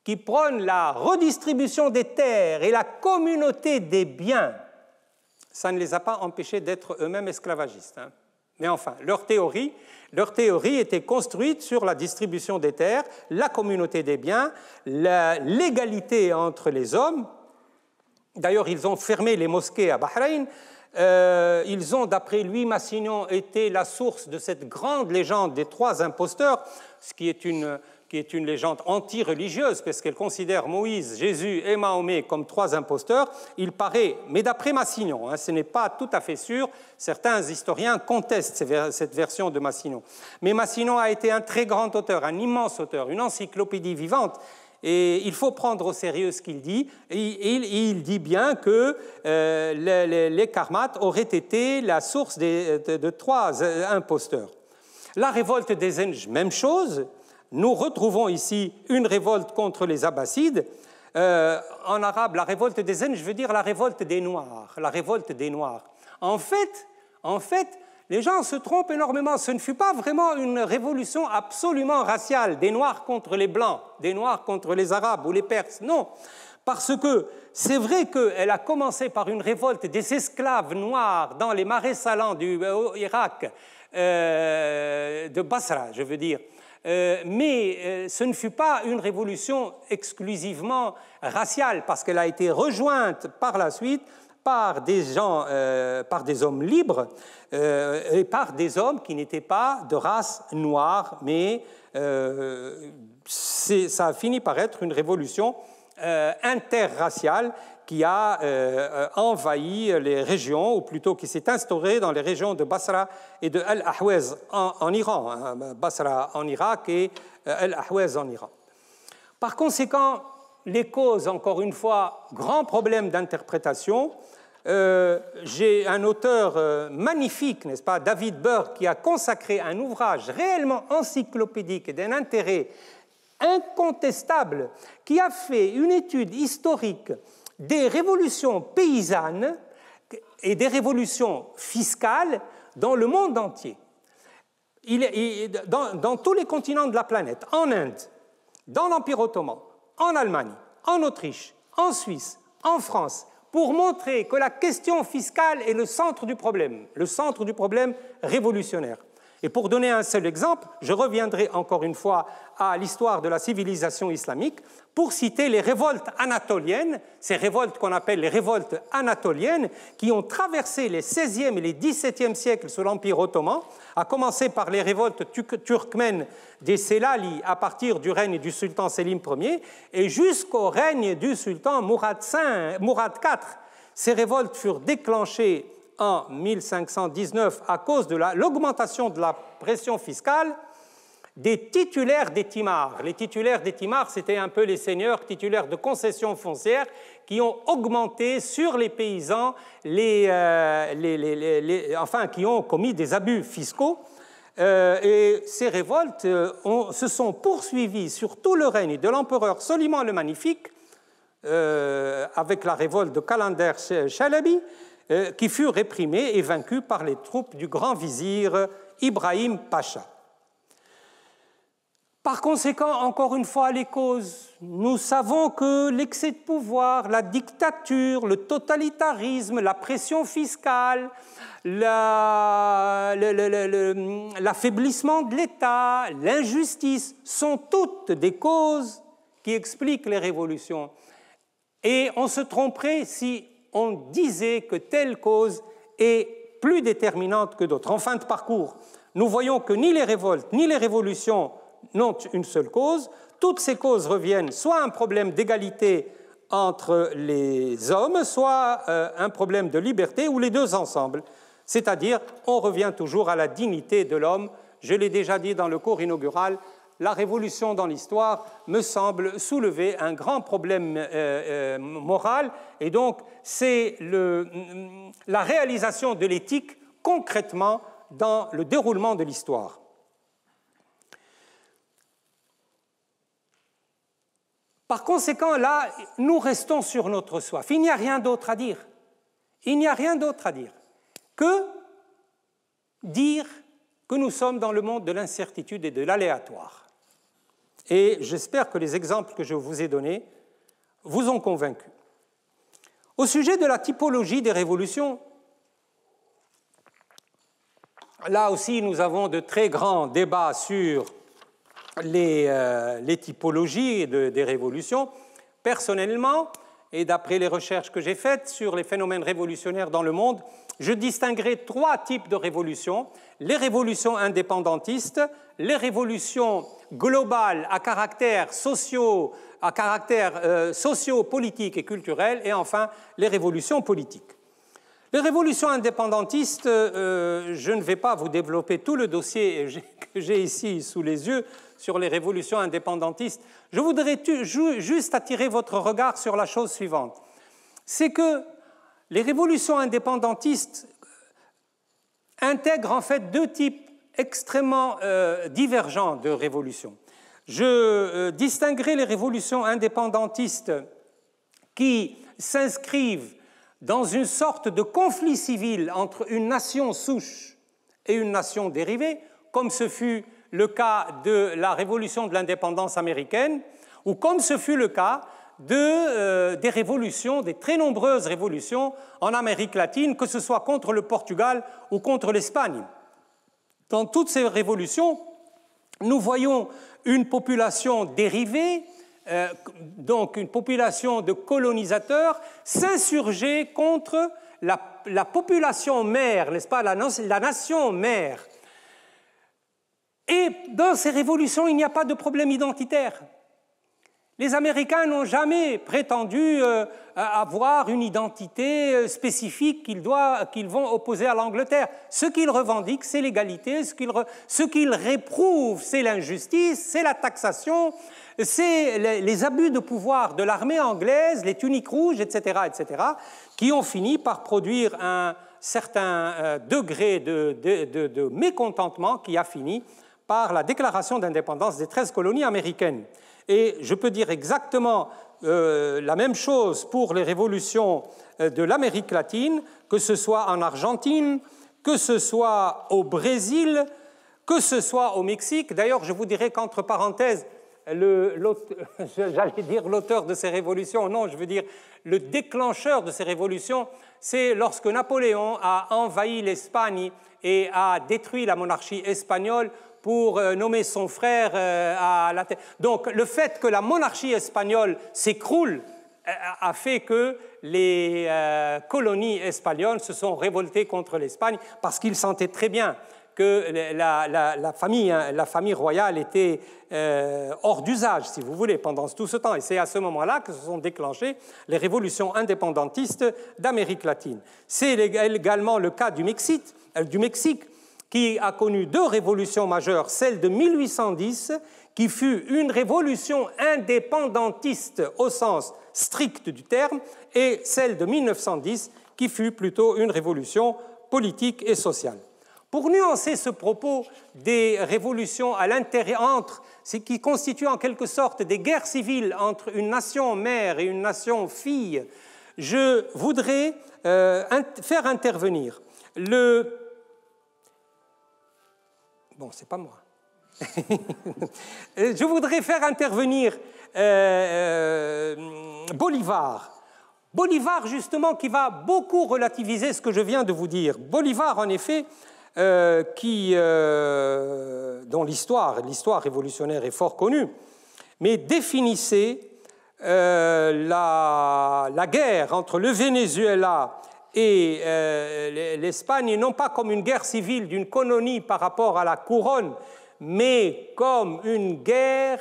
Speaker 1: qui prône la redistribution des terres et la communauté des biens. Ça ne les a pas empêchés d'être eux-mêmes esclavagistes. Mais enfin, leur théorie était construite sur la distribution des terres, la communauté des biens, l'égalité entre les hommes. D'ailleurs, ils ont fermé les mosquées à Bahreïn. Ils ont, d'après lui, Massignon, été la source de cette grande légende des trois imposteurs, ce qui est une qui est une légende anti-religieuse, parce qu'elle considère Moïse, Jésus et Mahomet comme trois imposteurs. Il paraît, mais d'après Massignon, ce n'est pas tout à fait sûr, certains historiens contestent cette version de Massignon. Mais Massignon a été un très grand auteur, un immense auteur, une encyclopédie vivante, et il faut prendre au sérieux ce qu'il dit. Il dit bien que les Karmates auraient été la source de trois imposteurs. La révolte des Zenj, même chose. Nous retrouvons ici une révolte contre les Abbassides. En arabe, la révolte des Zenj veut dire la révolte des Noirs. La révolte des Noirs. En fait, les gens se trompent énormément. Ce ne fut pas vraiment une révolution absolument raciale, des Noirs contre les Blancs, des Noirs contre les Arabes ou les Perses. Non, parce que c'est vrai qu'elle a commencé par une révolte des esclaves noirs dans les marais salants du Irak, de Basra, je veux dire. Mais ce ne fut pas une révolution exclusivement raciale, parce qu'elle a été rejointe par la suite par des gens, par des hommes libres et par des hommes qui n'étaient pas de race noire, mais ça a fini par être une révolution interraciale qui a envahi les régions, ou plutôt qui s'est instaurée dans les régions de Basra et de Al-Ahwaz en Iran, Basra en Irak et Al-Ahwaz en Iran. Par conséquent, les causes, encore une fois, grand problème d'interprétation. J'ai un auteur magnifique, n'est-ce pas, David Burke, qui a consacré un ouvrage réellement encyclopédique et d'un intérêt incontestable, qui a fait une étude historique des révolutions paysannes et des révolutions fiscales dans le monde entier. Dans tous les continents de la planète, en Inde, dans l'Empire ottoman, en Allemagne, en Autriche, en Suisse, en France, pour montrer que la question fiscale est le centre du problème révolutionnaire. Et pour donner un seul exemple, je reviendrai encore une fois à l'histoire de la civilisation islamique pour citer les révoltes anatoliennes, ces révoltes qu'on appelle les révoltes anatoliennes, qui ont traversé les 16e et les 17e siècles sous l'Empire ottoman, à commencer par les révoltes turkmènes des Selali à partir du règne du sultan Selim Ier et jusqu'au règne du sultan Mourad IV. Ces révoltes furent déclenchées en 1519 à cause de l'augmentation de la pression fiscale des titulaires des timars. Les titulaires des timars, c'était un peu les seigneurs titulaires de concessions foncières qui ont augmenté sur les paysans, enfin qui ont commis des abus fiscaux. Et ces révoltes se sont poursuivies sur tout le règne de l'empereur Soliman le Magnifique, avec la révolte de Kalender Chalabi, qui fut réprimée et vaincue par les troupes du grand vizir Ibrahim Pacha. Par conséquent, encore une fois, les causes. Nous savons que l'excès de pouvoir, la dictature, le totalitarisme, la pression fiscale, l'affaiblissement de l'État, l'injustice sont toutes des causes qui expliquent les révolutions. Et on se tromperait si on disait que telle cause est plus déterminante que d'autres. En fin de parcours, nous voyons que ni les révoltes ni les révolutions n'ont une seule cause. Toutes ces causes reviennent soit à un problème d'égalité entre les hommes, soit un problème de liberté, ou les deux ensemble. C'est-à-dire, on revient toujours à la dignité de l'homme. Je l'ai déjà dit dans le cours inaugural, la révolution dans l'histoire me semble soulever un grand problème moral, et donc c'est la réalisation de l'éthique concrètement dans le déroulement de l'histoire. Par conséquent, là, nous restons sur notre soif. Il n'y a rien d'autre à dire. Il n'y a rien d'autre à dire que dire que nous sommes dans le monde de l'incertitude et de l'aléatoire. Et j'espère que les exemples que je vous ai donnés vous ont convaincu. Au sujet de la typologie des révolutions, là aussi nous avons de très grands débats sur les typologies des révolutions. Personnellement, et d'après les recherches que j'ai faites sur les phénomènes révolutionnaires dans le monde, je distinguerai 3 types de révolutions. Les révolutions indépendantistes, les révolutions globales à caractère socio-politique et culturel, et enfin les révolutions politiques. Les révolutions indépendantistes, je ne vais pas vous développer tout le dossier que j'ai ici sous les yeux sur les révolutions indépendantistes. Je voudrais juste attirer votre regard sur la chose suivante. C'est que les révolutions indépendantistes intègrent en fait 2 types extrêmement divergents de révolutions. Je distinguerai les révolutions indépendantistes qui s'inscrivent dans une sorte de conflit civil entre une nation souche et une nation dérivée, comme ce fut le cas de la révolution de l'indépendance américaine, ou comme ce fut le cas des révolutions, des très nombreuses révolutions en Amérique latine, que ce soit contre le Portugal ou contre l'Espagne. Dans toutes ces révolutions, nous voyons une population dérivée, donc une population de colonisateurs, s'insurger contre la population mère, n'est-ce pas, la nation mère. Et dans ces révolutions, il n'y a pas de problème identitaire. Les Américains n'ont jamais prétendu avoir une identité spécifique qu'ils vont opposer à l'Angleterre. Ce qu'ils revendiquent, c'est l'égalité. Ce qu'ils réprouvent, c'est l'injustice, c'est la taxation, c'est les abus de pouvoir de l'armée anglaise, les tuniques rouges, etc., qui ont fini par produire un certain degré de mécontentement qui a fini par la déclaration d'indépendance des 13 colonies américaines. Et je peux dire exactement la même chose pour les révolutions de l'Amérique latine, que ce soit en Argentine, que ce soit au Brésil, que ce soit au Mexique. D'ailleurs, je vous dirais qu'entre parenthèses, j'allais dire l'auteur de ces révolutions, non, je veux dire le déclencheur de ces révolutions, c'est lorsque Napoléon a envahi l'Espagne et a détruit la monarchie espagnole pour nommer son frère à la tête. Donc, le fait que la monarchie espagnole s'écroule a fait que les colonies espagnoles se sont révoltées contre l'Espagne parce qu'ils sentaient très bien que la famille royale était hors d'usage, si vous voulez, pendant tout ce temps. Et c'est à ce moment-là que se sont déclenchées les révolutions indépendantistes d'Amérique latine. C'est également le cas du Mexique, qui a connu 2 révolutions majeures, celle de 1810, qui fut une révolution indépendantiste au sens strict du terme, et celle de 1910, qui fut plutôt une révolution politique et sociale. Pour nuancer ce propos des révolutions à l'intérieur, ce qui constitue en quelque sorte des guerres civiles entre une nation mère et une nation fille, je voudrais faire intervenir Bon, c'est pas moi. Je voudrais faire intervenir Bolivar. Bolivar, justement, qui va beaucoup relativiser ce que je viens de vous dire. Bolivar, en effet, dont l'histoire révolutionnaire est fort connue, mais définissait la guerre entre le Venezuela et l'Espagne, non pas comme une guerre civile d'une colonie par rapport à la couronne, mais comme une guerre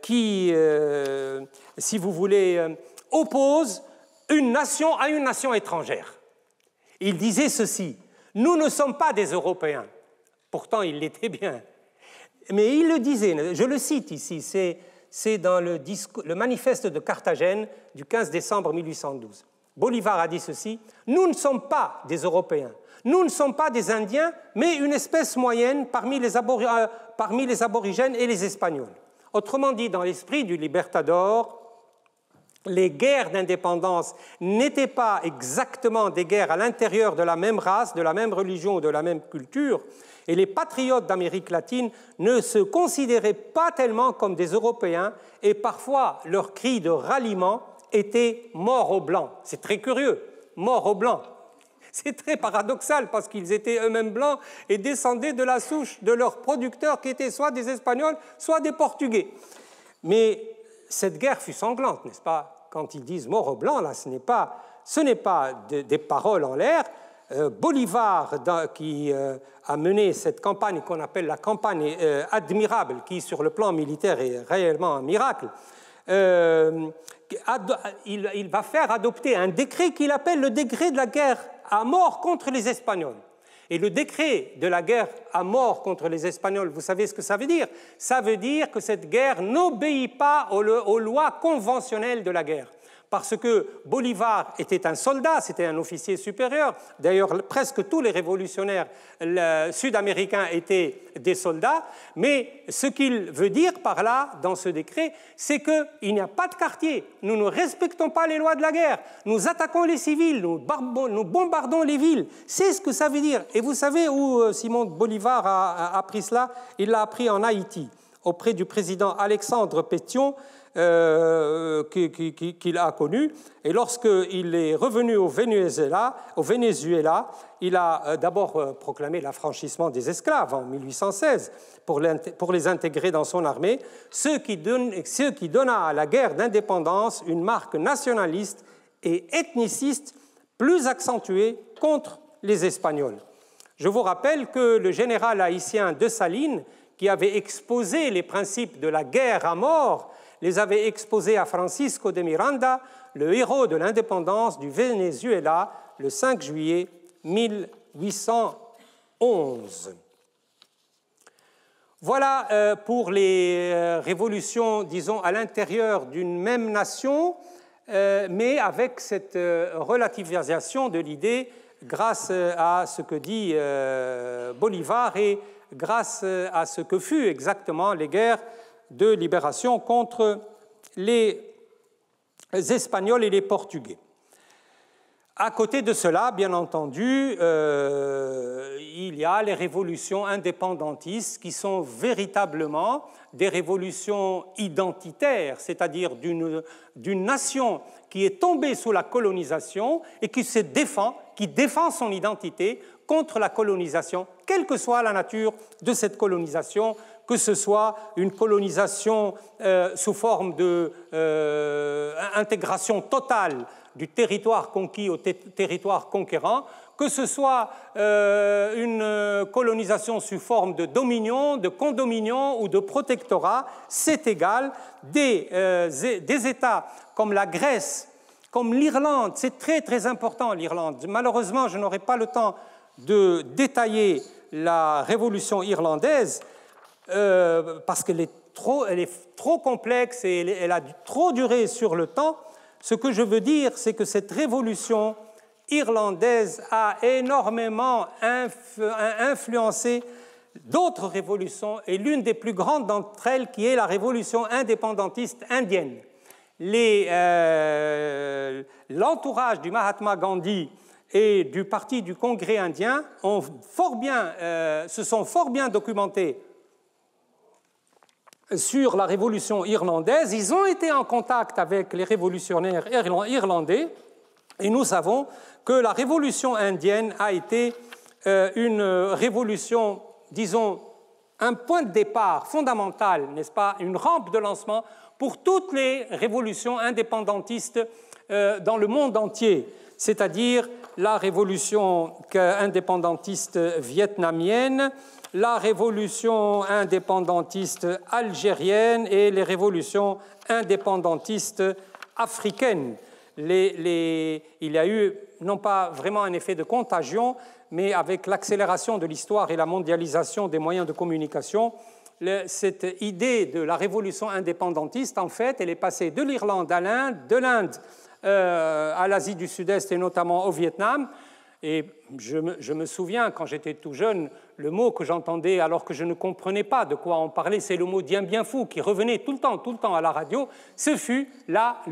Speaker 1: qui, si vous voulez, oppose une nation à une nation étrangère. Il disait ceci: nous ne sommes pas des Européens. Pourtant, il l'était bien. Mais il le disait, je le cite ici, c'est dans le manifeste de Carthagène du 15 décembre 1812. Bolivar a dit ceci: nous ne sommes pas des Européens, nous ne sommes pas des Indiens, mais une espèce moyenne parmi les aborigènes et les Espagnols. Autrement dit, dans l'esprit du Libertador, les guerres d'indépendance n'étaient pas exactement des guerres à l'intérieur de la même race, de la même religion ou de la même culture, et les patriotes d'Amérique latine ne se considéraient pas tellement comme des Européens, et parfois leur cri de ralliement était « mort aux Blancs ». C'est très curieux, « mort aux Blancs ». C'est très paradoxal parce qu'ils étaient eux-mêmes blancs et descendaient de la souche de leurs producteurs qui étaient soit des Espagnols, soit des Portugais. Mais cette guerre fut sanglante, n'est-ce pas? quand ils disent mort au blanc, là, ce n'est pas des paroles en l'air. Bolivar, qui a mené cette campagne qu'on appelle la campagne admirable, qui sur le plan militaire est réellement un miracle, il va faire adopter un décret qu'il appelle le décret de la guerre à mort contre les Espagnols. Et le décret de la guerre à mort contre les Espagnols, vous savez ce que ça veut dire? Ça veut dire que cette guerre n'obéit pas aux lois conventionnelles de la guerre. Parce que Bolivar était un soldat, c'était un officier supérieur. D'ailleurs, presque tous les révolutionnaires sud-américains étaient des soldats. Mais ce qu'il veut dire par là, dans ce décret, c'est qu'il n'y a pas de quartier. Nous ne respectons pas les lois de la guerre. Nous attaquons les civils, nous bombardons les villes. C'est ce que ça veut dire. Et vous savez où Simon Bolivar a appris cela? Il l'a appris en Haïti, auprès du président Alexandre Pétion, qu'il a connu. Et lorsqu'il est revenu au Venezuela, il a d'abord proclamé l'affranchissement des esclaves en 1816 pour les intégrer dans son armée, ce qui donna à la guerre d'indépendance une marque nationaliste et ethniciste plus accentuée contre les Espagnols. Je vous rappelle que le général haïtien Dessalines, qui avait exposé les principes de la guerre à mort, les avait exposés à Francisco de Miranda, le héros de l'indépendance du Venezuela, le 5 juillet 1811. Voilà pour les révolutions, disons, à l'intérieur d'une même nation, mais avec cette relativisation de l'idée grâce à ce que dit Bolivar et grâce à ce que fut exactement les guerres de libération contre les Espagnols et les Portugais. À côté de cela, bien entendu, il y a les révolutions indépendantistes qui sont véritablement des révolutions identitaires, c'est-à-dire d'une nation qui est tombée sous la colonisation et qui défend son identité contre la colonisation, quelle que soit la nature de cette colonisation, que ce soit une colonisation sous forme d'intégration totale du territoire conquis au territoire conquérant, que ce soit une colonisation sous forme de dominion, de condominion ou de protectorat, c'est égal. Des États comme la Grèce, comme l'Irlande, c'est très très important l'Irlande. Malheureusement, je n'aurai pas le temps de détailler la révolution irlandaise, parce qu'elle est trop complexe et elle a trop duré sur le temps. Ce que je veux dire, c'est que cette révolution irlandaise a énormément influencé d'autres révolutions, et l'une des plus grandes d'entre elles, qui est la révolution indépendantiste indienne. L'entourage du Mahatma Gandhi et du Parti du Congrès indien se sont fort bien documentés sur la révolution irlandaise. Ils ont été en contact avec les révolutionnaires irlandais, et nous savons que la révolution indienne a été une révolution, disons, un point de départ fondamental, n'est-ce pas, une rampe de lancement pour toutes les révolutions indépendantistes dans le monde entier, c'est-à-dire la révolution indépendantiste vietnamienne, la révolution indépendantiste algérienne et les révolutions indépendantistes africaines. Il y a eu, non pas vraiment un effet de contagion, mais avec l'accélération de l'histoire et la mondialisation des moyens de communication, cette idée de la révolution indépendantiste, en fait, elle est passée de l'Irlande à l'Inde, de l'Inde à l'Asie du Sud-Est et notamment au Vietnam. Et je me souviens, quand j'étais tout jeune, le mot que j'entendais alors que je ne comprenais pas de quoi on parlait, c'est le mot Dien Bien Phu qui revenait tout le temps à la radio. Ce fut la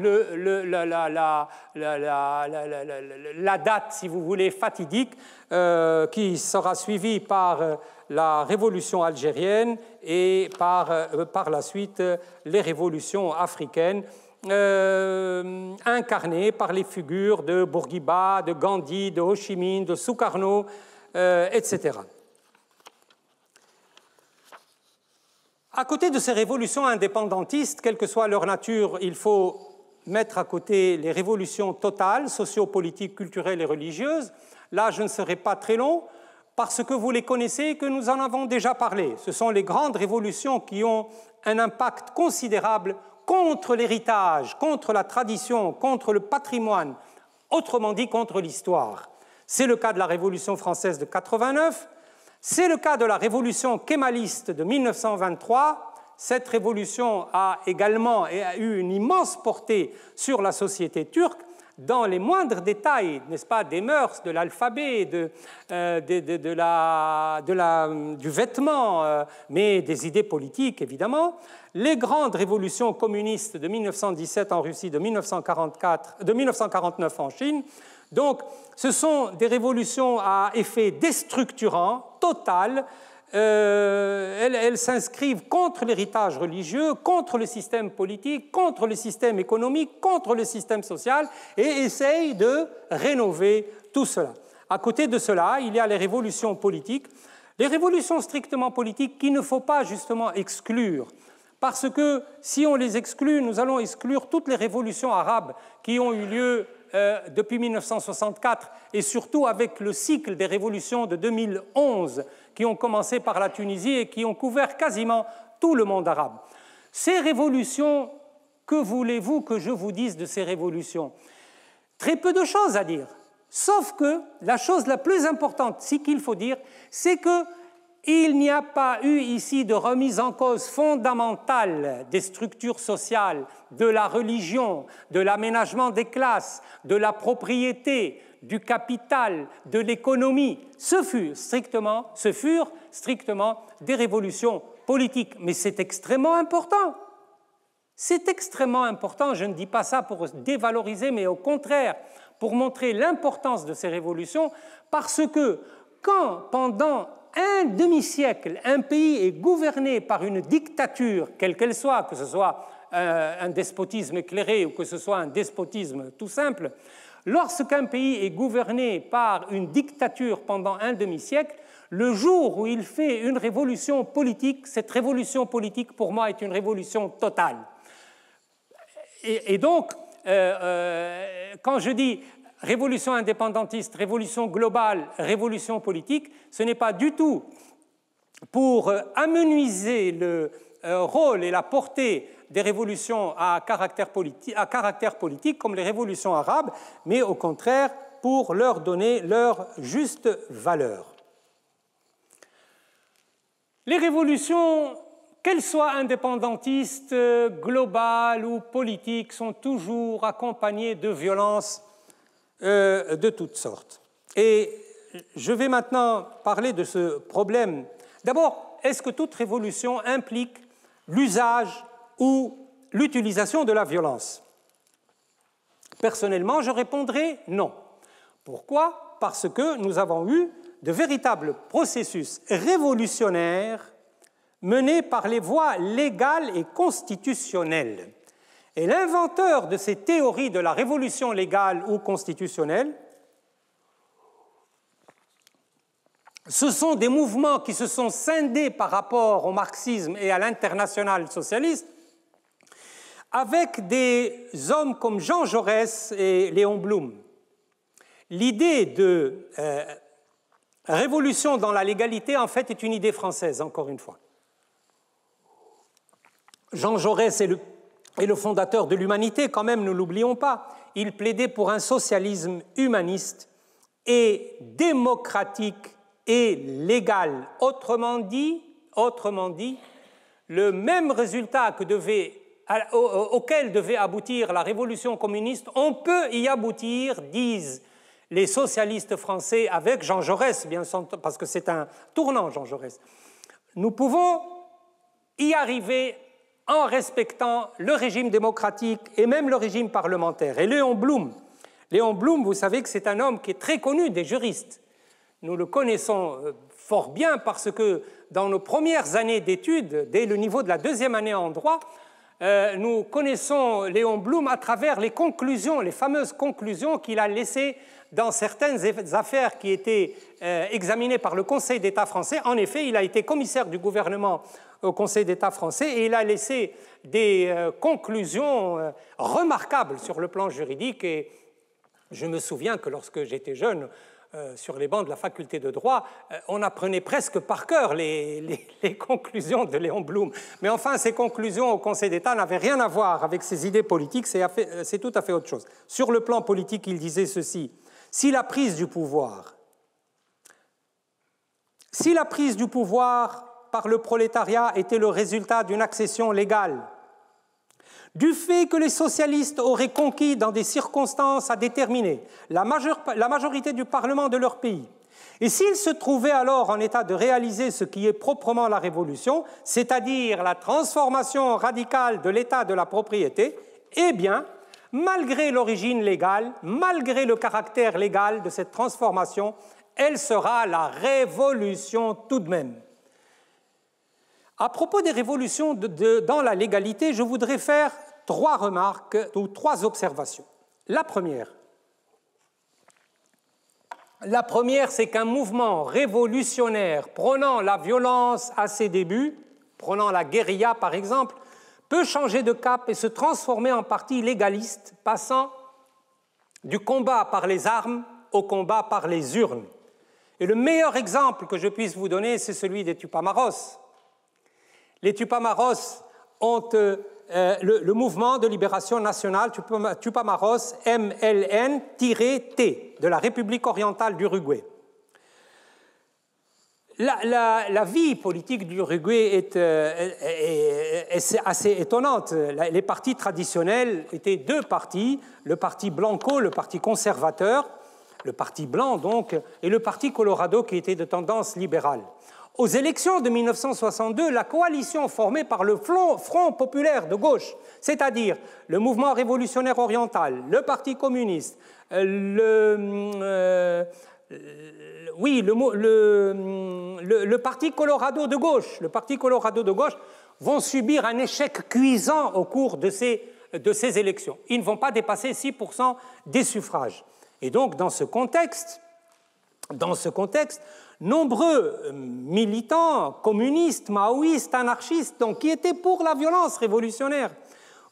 Speaker 1: date, si vous voulez, fatidique, qui sera suivie par la révolution algérienne et par la suite les révolutions africaines, incarné par les figures de Bourguiba, de Gandhi, de Ho Chi Minh, de Sukarno, etc. À côté de ces révolutions indépendantistes, quelle que soit leur nature, il faut mettre à côté les révolutions totales, sociopolitiques, culturelles et religieuses. Là, je ne serai pas très long, parce que vous les connaissez et que nous en avons déjà parlé. Ce sont les grandes révolutions qui ont un impact considérable contre l'héritage, contre la tradition, contre le patrimoine, autrement dit contre l'histoire. C'est le cas de la Révolution française de 89, c'est le cas de la Révolution kémaliste de 1923. Cette révolution a également eu une immense portée sur la société turque, dans les moindres détails, n'est-ce pas, des mœurs, de l'alphabet, du vêtement, mais des idées politiques, évidemment. Les grandes révolutions communistes de 1917 en Russie, de 1949 en Chine. Donc, ce sont des révolutions à effet déstructurant, total. Elles s'inscrivent contre l'héritage religieux, contre le système politique, contre le système économique, contre le système social, et essayent de rénover tout cela. À côté de cela, il y a les révolutions politiques, les révolutions strictement politiques qu'il ne faut pas justement exclure, parce que si on les exclut, nous allons exclure toutes les révolutions arabes qui ont eu lieu depuis 1964, et surtout avec le cycle des révolutions de 2011, qui ont commencé par la Tunisie et qui ont couvert quasiment tout le monde arabe. Ces révolutions, que voulez-vous que je vous dise de ces révolutions? Très peu de choses à dire, sauf que la chose la plus importante, ce qu'il faut dire, c'est qu'il n'y a pas eu ici de remise en cause fondamentale des structures sociales, de la religion, de l'aménagement des classes, de la propriété, du capital, de l'économie. Ce furent strictement des révolutions politiques. Mais c'est extrêmement important. C'est extrêmement important, je ne dis pas ça pour dévaloriser, mais au contraire, pour montrer l'importance de ces révolutions, parce que quand, pendant un demi-siècle, un pays est gouverné par une dictature, quelle qu'elle soit, que ce soit un despotisme éclairé ou que ce soit un despotisme tout simple, lorsqu'un pays est gouverné par une dictature pendant un demi-siècle, le jour où il fait une révolution politique, cette révolution politique, pour moi, est une révolution totale. Et donc, quand je dis révolution indépendantiste, révolution globale, révolution politique, ce n'est pas du tout pour amenuiser le rôle et la portée des révolutions à caractère politique comme les révolutions arabes, mais au contraire pour leur donner leur juste valeur. Les révolutions, qu'elles soient indépendantistes, globales ou politiques, sont toujours accompagnées de violences de toutes sortes. Et je vais maintenant parler de ce problème. D'abord, est-ce que toute révolution implique l'usage ou l'utilisation de la violence? Personnellement, je répondrai non. Pourquoi? Parce que nous avons eu de véritables processus révolutionnaires menés par les voies légales et constitutionnelles. Et l'inventeur de ces théories de la révolution légale ou constitutionnelle, ce sont des mouvements qui se sont scindés par rapport au marxisme et à l'internationale socialiste, avec des hommes comme Jean Jaurès et Léon Blum. L'idée de révolution dans la légalité, en fait, est une idée française, encore une fois. Jean Jaurès est le fondateur de l'humanité, quand même, ne l'oublions pas. Il plaidait pour un socialisme humaniste et démocratique et légal. Autrement dit, le même résultat auquel devait aboutir la révolution communiste, on peut y aboutir, disent les socialistes français, avec Jean Jaurès, bien sûr, parce que c'est un tournant, Jean Jaurès. Nous pouvons y arriver en respectant le régime démocratique et même le régime parlementaire. Et Léon Blum, vous savez que c'est un homme qui est très connu des juristes. Nous le connaissons fort bien parce que dans nos premières années d'études, dès le niveau de la deuxième année en droit, nous connaissons Léon Blum à travers les conclusions, les fameuses conclusions qu'il a laissées dans certaines affaires qui étaient examinées par le Conseil d'État français. En effet, il a été commissaire du gouvernement au Conseil d'État français et il a laissé des conclusions remarquables sur le plan juridique. Et je me souviens que lorsque j'étais jeune, sur les bancs de la faculté de droit, on apprenait presque par cœur les conclusions de Léon Blum. Mais enfin, ces conclusions au Conseil d'État n'avaient rien à voir avec ses idées politiques, c'est tout à fait autre chose. Sur le plan politique, il disait ceci: si la prise du pouvoir par le prolétariat était le résultat d'une accession légale, du fait que les socialistes auraient conquis dans des circonstances à déterminer la majorité du Parlement de leur pays, et s'ils se trouvaient alors en état de réaliser ce qui est proprement la révolution, c'est-à-dire la transformation radicale de l'état de la propriété, eh bien, malgré l'origine légale, malgré le caractère légal de cette transformation, elle sera la révolution tout de même. À propos des révolutions dans la légalité, je voudrais faire 3 remarques ou 3 observations. La première, c'est qu'un mouvement révolutionnaire prônant la violence à ses débuts, prônant la guérilla par exemple, peut changer de cap et se transformer en parti légaliste, passant du combat par les armes au combat par les urnes. Et le meilleur exemple que je puisse vous donner, c'est celui des Tupamaros. Les Tupamaros ont le mouvement de libération nationale Tupamaros MLN-T de la République orientale d'Uruguay. La vie politique du Uruguay est assez étonnante. Les partis traditionnels étaient 2 partis, le parti Blanco, le parti conservateur, le parti blanc donc, et le parti Colorado qui était de tendance libérale. Aux élections de 1962, la coalition formée par le Front populaire de gauche, c'est-à-dire le mouvement révolutionnaire oriental, le Parti communiste, le Parti Colorado de gauche, vont subir un échec cuisant au cours de ces élections. Ils ne vont pas dépasser 6% des suffrages. Et donc, dans ce contexte, nombreux militants communistes, maoïstes, anarchistes, donc, qui étaient pour la violence révolutionnaire,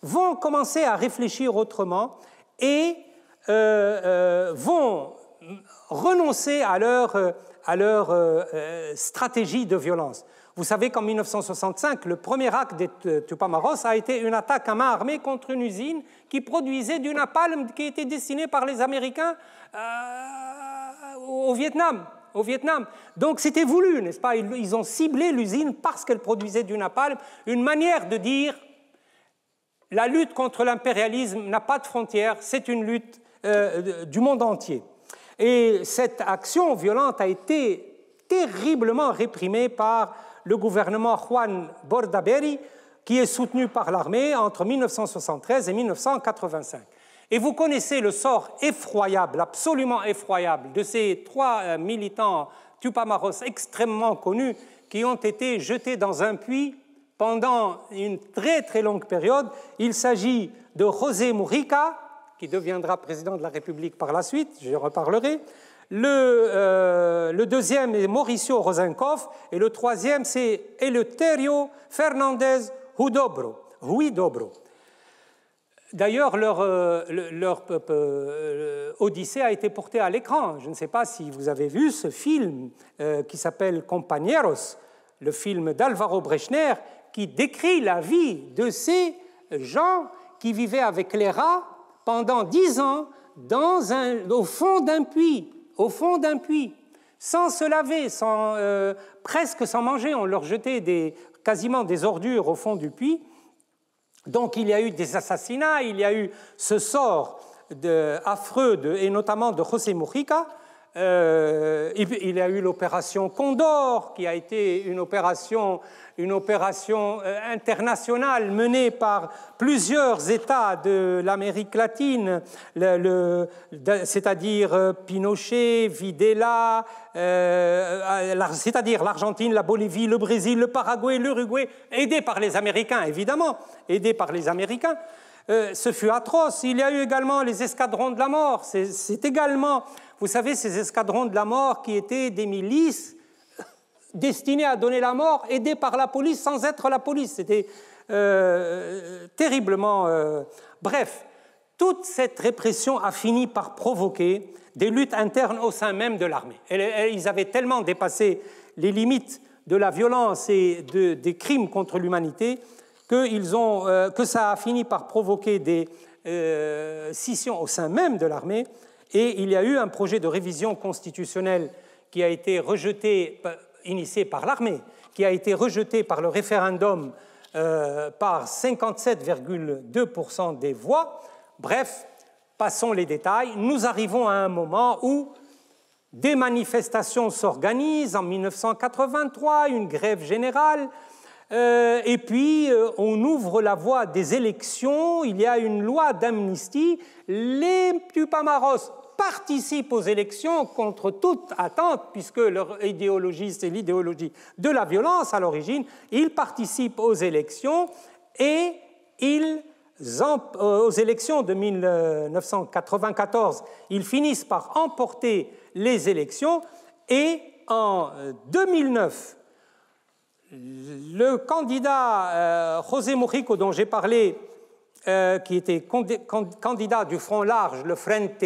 Speaker 1: vont commencer à réfléchir autrement et vont renoncer à leur stratégie de violence. Vous savez qu'en 1965, le premier acte des Tupamaros a été une attaque à main armée contre une usine qui produisait du napalm qui était destiné par les Américains au Vietnam. Donc c'était voulu, n'est-ce pas? Ils ont ciblé l'usine parce qu'elle produisait du napalm, une manière de dire la lutte contre l'impérialisme n'a pas de frontières, c'est une lutte du monde entier. Et cette action violente a été terriblement réprimée par le gouvernement Juan Bordaberry, qui est soutenu par l'armée entre 1973 et 1985. Et vous connaissez le sort effroyable, absolument effroyable, de ces 3 militants Tupamaros extrêmement connus qui ont été jetés dans un puits pendant une très très longue période. Il s'agit de José Mujica, qui deviendra président de la République par la suite, je reparlerai. Le deuxième est Mauricio Rosenkoff et le troisième c'est Eleuterio Fernández Huidobro. D'ailleurs, leur odyssée a été portée à l'écran. Je ne sais pas si vous avez vu ce film qui s'appelle Compañeros, le film d'Alvaro Brechner, qui décrit la vie de ces gens qui vivaient avec les rats pendant 10 ans au fond d'un puits, sans se laver, presque sans manger. On leur jetait quasiment des ordures au fond du puits. Donc il y a eu des assassinats, il y a eu ce sort affreux, et notamment de José Mujica, Il y a eu l'opération Condor, qui a été une opération internationale menée par plusieurs États de l'Amérique latine, c'est-à-dire Pinochet, Videla, c'est-à-dire l'Argentine, la Bolivie, le Brésil, le Paraguay, l'Uruguay, aidés par les Américains, évidemment, aidés par les Américains. Ce fut atroce. Il y a eu également les escadrons de la mort. C'est également, vous savez, ces escadrons de la mort qui étaient des milices destinés à donner la mort, aidés par la police sans être la police. C'était terriblement... Bref, toute cette répression a fini par provoquer des luttes internes au sein même de l'armée. Ils avaient tellement dépassé les limites de la violence et des crimes contre l'humanité que ça a fini par provoquer des scissions au sein même de l'armée, et il y a eu un projet de révision constitutionnelle qui a été rejeté, initié par l'armée, qui a été rejeté par le référendum par 57,2% des voix. Bref, passons les détails. Nous arrivons à un moment où des manifestations s'organisent en 1983, une grève générale, et puis on ouvre la voie des élections, il y a une loi d'amnistie, les Tupamaros participent aux élections contre toute attente, puisque leur idéologie, c'est l'idéologie de la violence à l'origine, ils participent aux élections et aux élections de 1994, ils finissent par emporter les élections et en 2009, le candidat José Mujica, dont j'ai parlé, qui était candidat du Front large, le Frente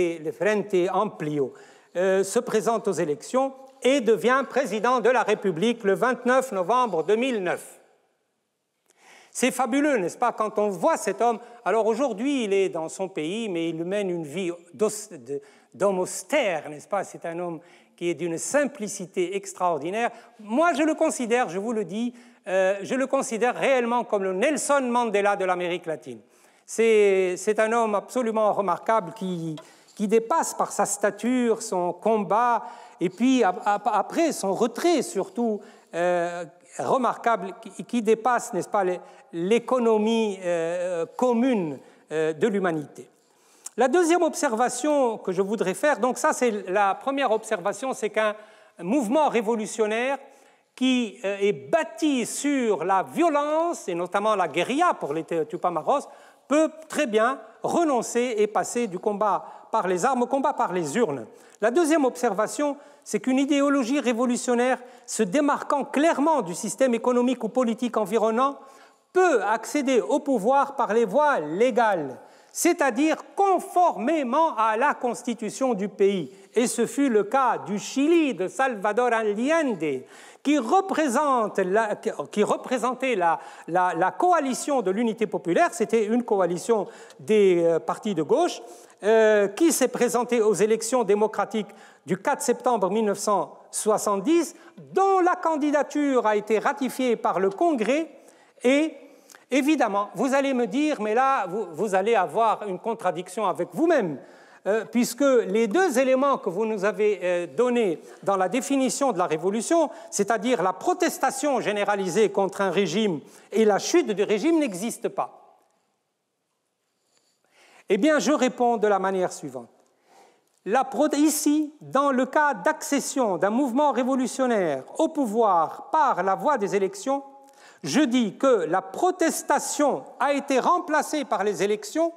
Speaker 1: Amplio, se présente aux élections et devient président de la République le 29 novembre 2009. C'est fabuleux, n'est-ce pas, quand on voit cet homme. Alors aujourd'hui, il est dans son pays, mais il mène une vie d'homme austère, n'est-ce pas? C'est un homme qui est d'une simplicité extraordinaire. Moi, je le considère, je vous le dis, je le considère réellement comme le Nelson Mandela de l'Amérique latine. C'est un homme absolument remarquable qui dépasse par sa stature, son combat, et puis après son retrait surtout remarquable, qui dépasse, n'est-ce pas, l'économie commune de l'humanité. La deuxième observation que je voudrais faire, donc ça c'est la première observation, c'est qu'un mouvement révolutionnaire qui est bâti sur la violence, et notamment la guérilla pour les Tupamaros, peut très bien renoncer et passer du combat par les armes au combat par les urnes. La deuxième observation, c'est qu'une idéologie révolutionnaire se démarquant clairement du système économique ou politique environnant peut accéder au pouvoir par les voies légales, c'est-à-dire conformément à la constitution du pays. Et ce fut le cas du Chili de Salvador Allende, qui représentait la coalition de l'unité populaire, c'était une coalition des partis de gauche, qui s'est présentée aux élections démocratiques du 4 septembre 1970, dont la candidature a été ratifiée par le Congrès. Et évidemment, vous allez me dire, mais là, vous allez avoir une contradiction avec vous-même, puisque les deux éléments que vous nous avez donnés dans la définition de la révolution, c'est-à-dire la protestation généralisée contre un régime et la chute du régime, n'existent pas. Eh bien, je réponds de la manière suivante. Ici, dans le cas d'accession d'un mouvement révolutionnaire au pouvoir par la voie des élections, je dis que la protestation a été remplacée par les élections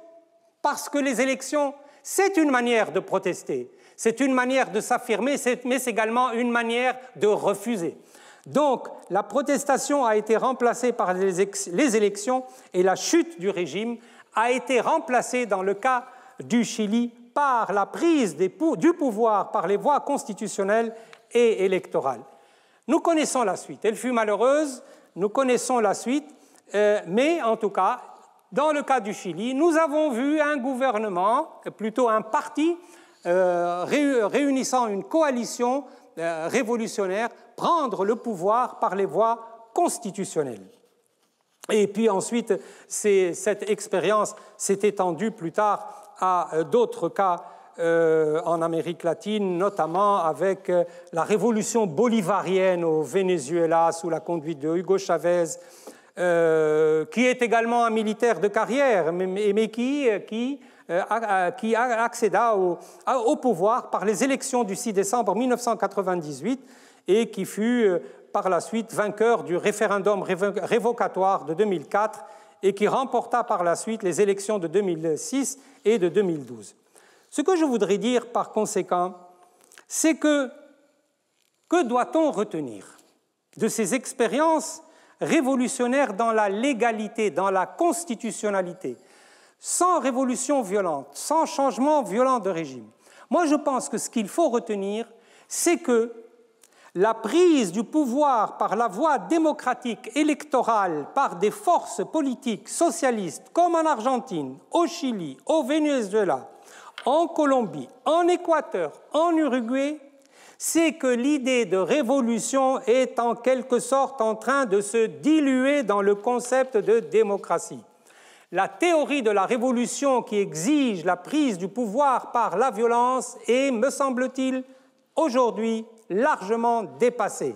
Speaker 1: parce que les élections, c'est une manière de protester, c'est une manière de s'affirmer, mais c'est également une manière de refuser. Donc, la protestation a été remplacée par les élections et la chute du régime a été remplacée dans le cas du Chili par la prise du pouvoir par les voies constitutionnelles et électorales. Nous connaissons la suite. Elle fut malheureuse, nous connaissons la suite, mais en tout cas, dans le cas du Chili, nous avons vu un gouvernement, plutôt un parti, réunissant une coalition révolutionnaire, prendre le pouvoir par les voies constitutionnelles. Et puis ensuite, cette expérience s'est étendue plus tard à d'autres cas en Amérique latine, notamment avec la révolution bolivarienne au Venezuela sous la conduite de Hugo Chavez, qui est également un militaire de carrière, mais qui accéda au pouvoir par les élections du 6 décembre 1998 et qui fut par la suite vainqueur du référendum révocatoire de 2004 et qui remporta par la suite les élections de 2006 et de 2012. Ce que je voudrais dire par conséquent, c'est que doit-on retenir de ces expériences révolutionnaires dans la légalité, dans la constitutionnalité, sans révolution violente, sans changement violent de régime? Moi, je pense que ce qu'il faut retenir, c'est que la prise du pouvoir par la voie démocratique électorale par des forces politiques socialistes comme en Argentine, au Chili, au Venezuela, en Colombie, en Équateur, en Uruguay, c'est que l'idée de révolution est en quelque sorte en train de se diluer dans le concept de démocratie. La théorie de la révolution qui exige la prise du pouvoir par la violence est, me semble-t-il, aujourd'hui largement dépassée.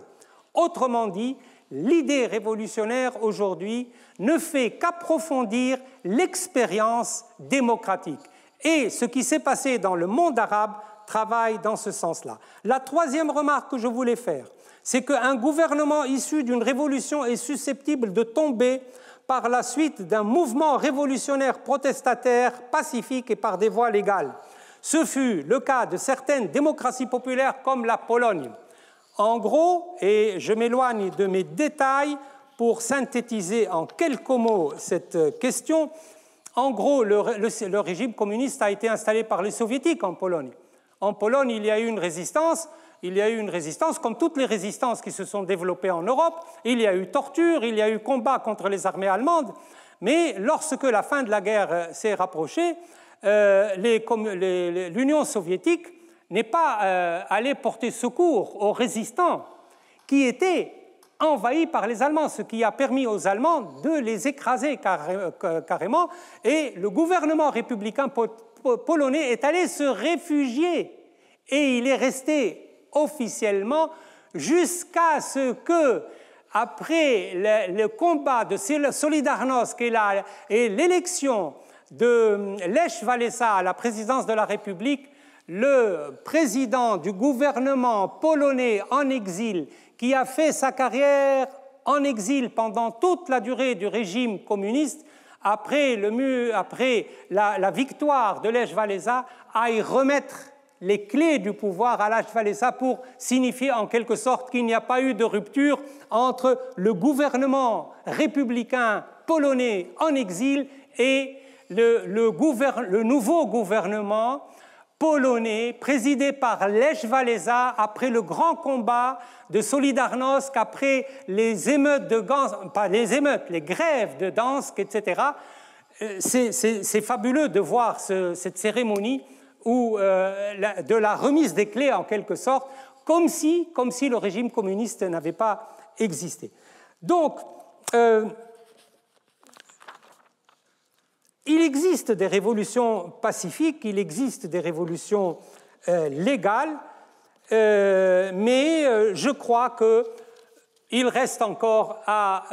Speaker 1: Autrement dit, l'idée révolutionnaire aujourd'hui ne fait qu'approfondir l'expérience démocratique. Et ce qui s'est passé dans le monde arabe travaille dans ce sens-là. La troisième remarque que je voulais faire, c'est qu'un gouvernement issu d'une révolution est susceptible de tomber par la suite d'un mouvement révolutionnaire protestataire pacifique et par des voies légales. Ce fut le cas de certaines démocraties populaires comme la Pologne. En gros, et je m'éloigne de mes détails pour synthétiser en quelques mots cette question, en gros, le régime communiste a été installé par les soviétiques en Pologne. En Pologne, il y a eu une résistance. Il y a eu une résistance, comme toutes les résistances qui se sont développées en Europe. Il y a eu torture, il y a eu combat contre les armées allemandes. Mais lorsque la fin de la guerre s'est rapprochée, l'Union soviétique n'est pas allée porter secours aux résistants qui étaient envahis par les Allemands, ce qui a permis aux Allemands de les écraser carrément. Et le gouvernement républicain polonais est allé se réfugier et il est resté officiellement jusqu'à ce que, après le combat de Solidarnosc et l'élection de Lech Wałęsa à la présidence de la République, le président du gouvernement polonais en exil, qui a fait sa carrière en exil pendant toute la durée du régime communiste, après la victoire de Lech Wałęsa, aille remettre les clés du pouvoir à Lech Wałęsa pour signifier en quelque sorte qu'il n'y a pas eu de rupture entre le gouvernement républicain polonais en exil et le nouveau gouvernement polonais présidé par Lech Wałęsa après le grand combat de Solidarnosc, après les émeutes de Gdansk, pas les émeutes, les grèves de Gdansk, etc. C'est fabuleux de voir cette cérémonie de la remise des clés en quelque sorte, comme si le régime communiste n'avait pas existé. Donc, il existe des révolutions pacifiques, il existe des révolutions légales, mais je crois qu'il reste encore à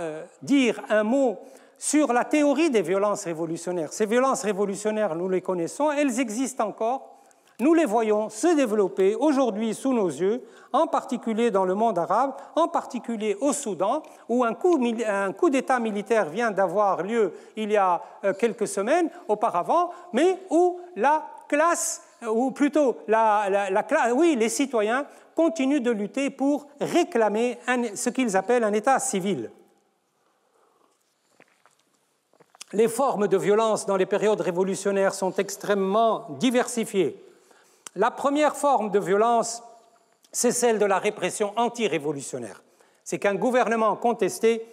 Speaker 1: dire un mot sur la théorie des violences révolutionnaires. Ces violences révolutionnaires, nous les connaissons, elles existent encore. Nous les voyons se développer aujourd'hui sous nos yeux, en particulier dans le monde arabe, en particulier au Soudan, où un coup d'État militaire vient d'avoir lieu il y a quelques semaines auparavant, mais où la classe, ou plutôt les citoyens continuent de lutter pour réclamer ce qu'ils appellent un État civil. Les formes de violence dans les périodes révolutionnaires sont extrêmement diversifiées. La première forme de violence, c'est celle de la répression anti-révolutionnaire. C'est qu'un gouvernement contesté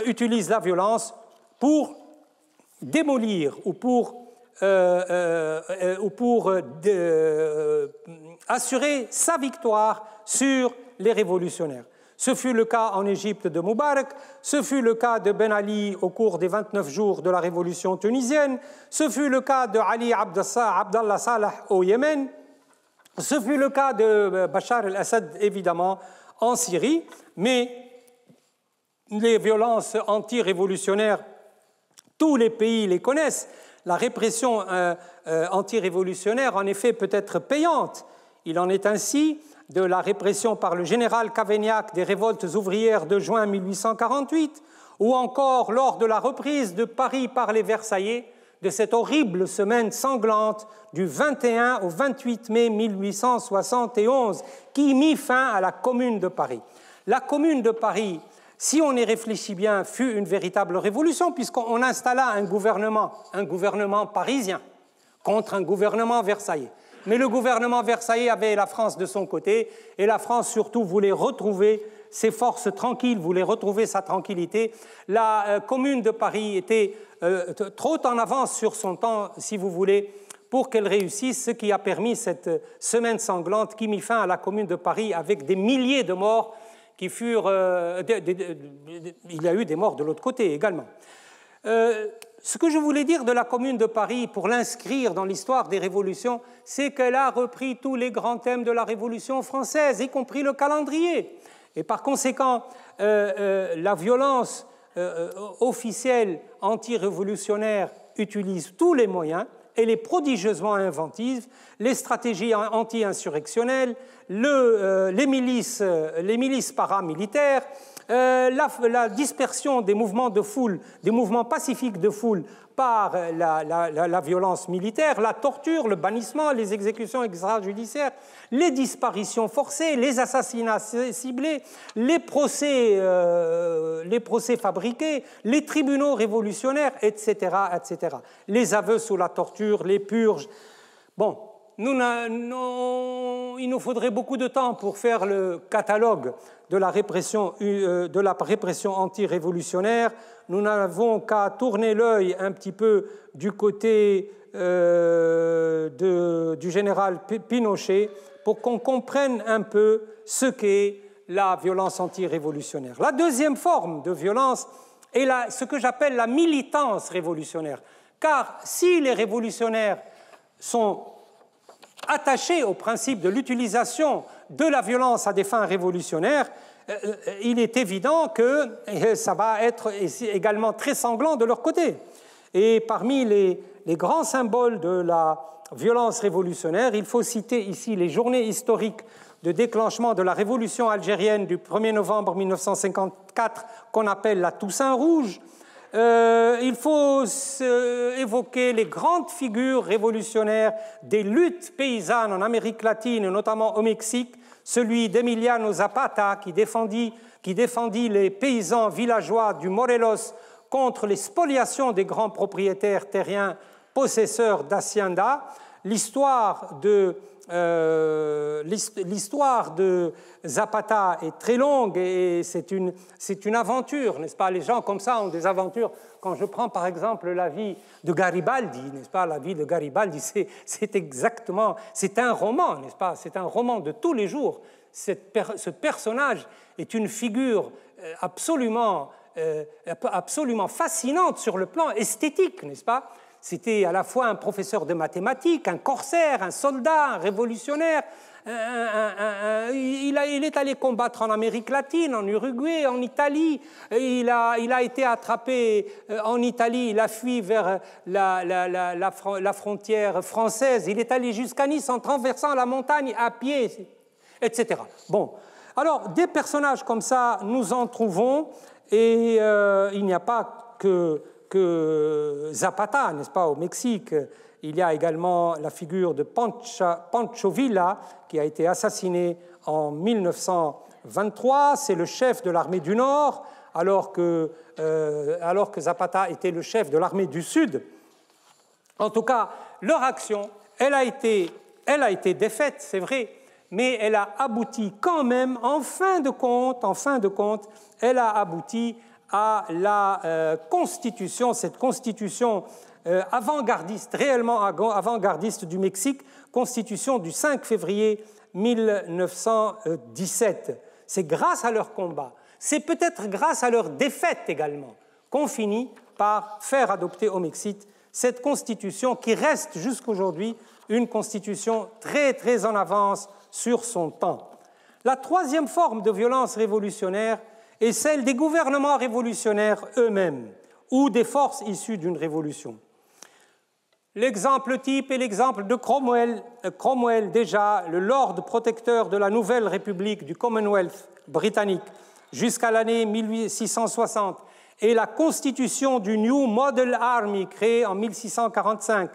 Speaker 1: utilise la violence pour démolir ou pour assurer sa victoire sur les révolutionnaires. Ce fut le cas en Égypte de Moubarak, ce fut le cas de Ben Ali au cours des 29 jours de la révolution tunisienne, ce fut le cas de Ali Abdallah Salah au Yémen, ce fut le cas de Bachar el-Assad, évidemment, en Syrie, mais les violences anti-révolutionnaires, tous les pays les connaissent. La répression anti-révolutionnaire, en effet, peut être payante. Il en est ainsi de la répression par le général Cavaignac des révoltes ouvrières de juin 1848, ou encore lors de la reprise de Paris par les Versaillais, de cette horrible semaine sanglante du 21 au 28 mai 1871, qui mit fin à la Commune de Paris. La Commune de Paris, si on y réfléchit bien, fut une véritable révolution, puisqu'on installa un gouvernement parisien, contre un gouvernement versaillais. Mais le gouvernement versaillais avait la France de son côté, et la France surtout voulait retrouver ses forces tranquilles, voulait retrouver sa tranquillité. La Commune de Paris était trop en avance sur son temps, si vous voulez, pour qu'elle réussisse, ce qui a permis cette semaine sanglante qui mit fin à la Commune de Paris avec des milliers de morts qui furent... il y a eu des morts de l'autre côté également. Ce que je voulais dire de la Commune de Paris, pour l'inscrire dans l'histoire des révolutions, c'est qu'elle a repris tous les grands thèmes de la Révolution française, y compris le calendrier. Et par conséquent, la violence officielle anti-révolutionnaire utilise tous les moyens. Elle est prodigieusement inventive, les stratégies anti-insurrectionnelles, les milices paramilitaires, la dispersion des mouvements de foule, des mouvements pacifiques de foule par la violence militaire, la torture, le bannissement, les exécutions extrajudiciaires, les disparitions forcées, les assassinats ciblés, les procès fabriqués, les tribunaux révolutionnaires, etc., etc. Les aveux sous la torture, les purges. Bon, il nous faudrait beaucoup de temps pour faire le catalogue de la répression anti-révolutionnaire. Nous n'avons qu'à tourner l'œil un petit peu du côté du général Pinochet pour qu'on comprenne un peu ce qu'est la violence anti-révolutionnaire. La deuxième forme de violence est ce que j'appelle la militance révolutionnaire. Car si les révolutionnaires sont attachés au principe de l'utilisation de la violence à des fins révolutionnaires, il est évident que ça va être également très sanglant de leur côté. Et parmi les grands symboles de la violence révolutionnaire, il faut citer ici les journées historiques de déclenchement de la révolution algérienne du 1er novembre 1954, qu'on appelle la Toussaint rouge. Il faut évoquer les grandes figures révolutionnaires des luttes paysannes en Amérique latine, et notamment au Mexique, celui d'Emiliano Zapata qui défendit les paysans villageois du Morelos contre les spoliations des grands propriétaires terriens possesseurs d'hacienda. L'histoire de Zapata est très longue et c'est une aventure, n'est-ce pas? Les gens comme ça ont des aventures. Quand je prends par exemple la vie de Garibaldi, n'est-ce pas? La vie de Garibaldi, c'est un roman, n'est-ce pas? C'est un roman de tous les jours. Ce personnage est une figure absolument fascinante sur le plan esthétique, n'est-ce pas? C'était à la fois un professeur de mathématiques, un corsaire, un soldat, un révolutionnaire. Il est allé combattre en Amérique latine, en Uruguay, en Italie. Il a été attrapé en Italie, il a fui vers la frontière française. Il est allé jusqu'à Nice en traversant la montagne à pied, etc. Bon, alors des personnages comme ça, nous en trouvons, et il n'y a pas que Zapata, n'est-ce pas, au Mexique. Il y a également la figure de Pancho Villa, qui a été assassiné en 1923. C'est le chef de l'armée du Nord, alors que Zapata était le chef de l'armée du Sud. En tout cas, leur action, elle a été défaite, c'est vrai, mais elle a abouti quand même, en fin de compte, elle a abouti à la constitution, cette constitution avant-gardiste, réellement avant-gardiste du Mexique, constitution du 5 février 1917. c'est grâce à leur combat, c'est peut-être grâce à leur défaite également, qu'on finit par faire adopter au Mexique cette constitution qui reste jusqu'aujourd'hui une constitution très, très en avance sur son temps. La troisième forme de violence révolutionnaire est celle des gouvernements révolutionnaires eux-mêmes ou des forces issues d'une révolution. L'exemple type est l'exemple de Cromwell. Cromwell, déjà, le lord protecteur de la nouvelle République du Commonwealth britannique jusqu'à l'année 1660, et la constitution du New Model Army créée en 1645,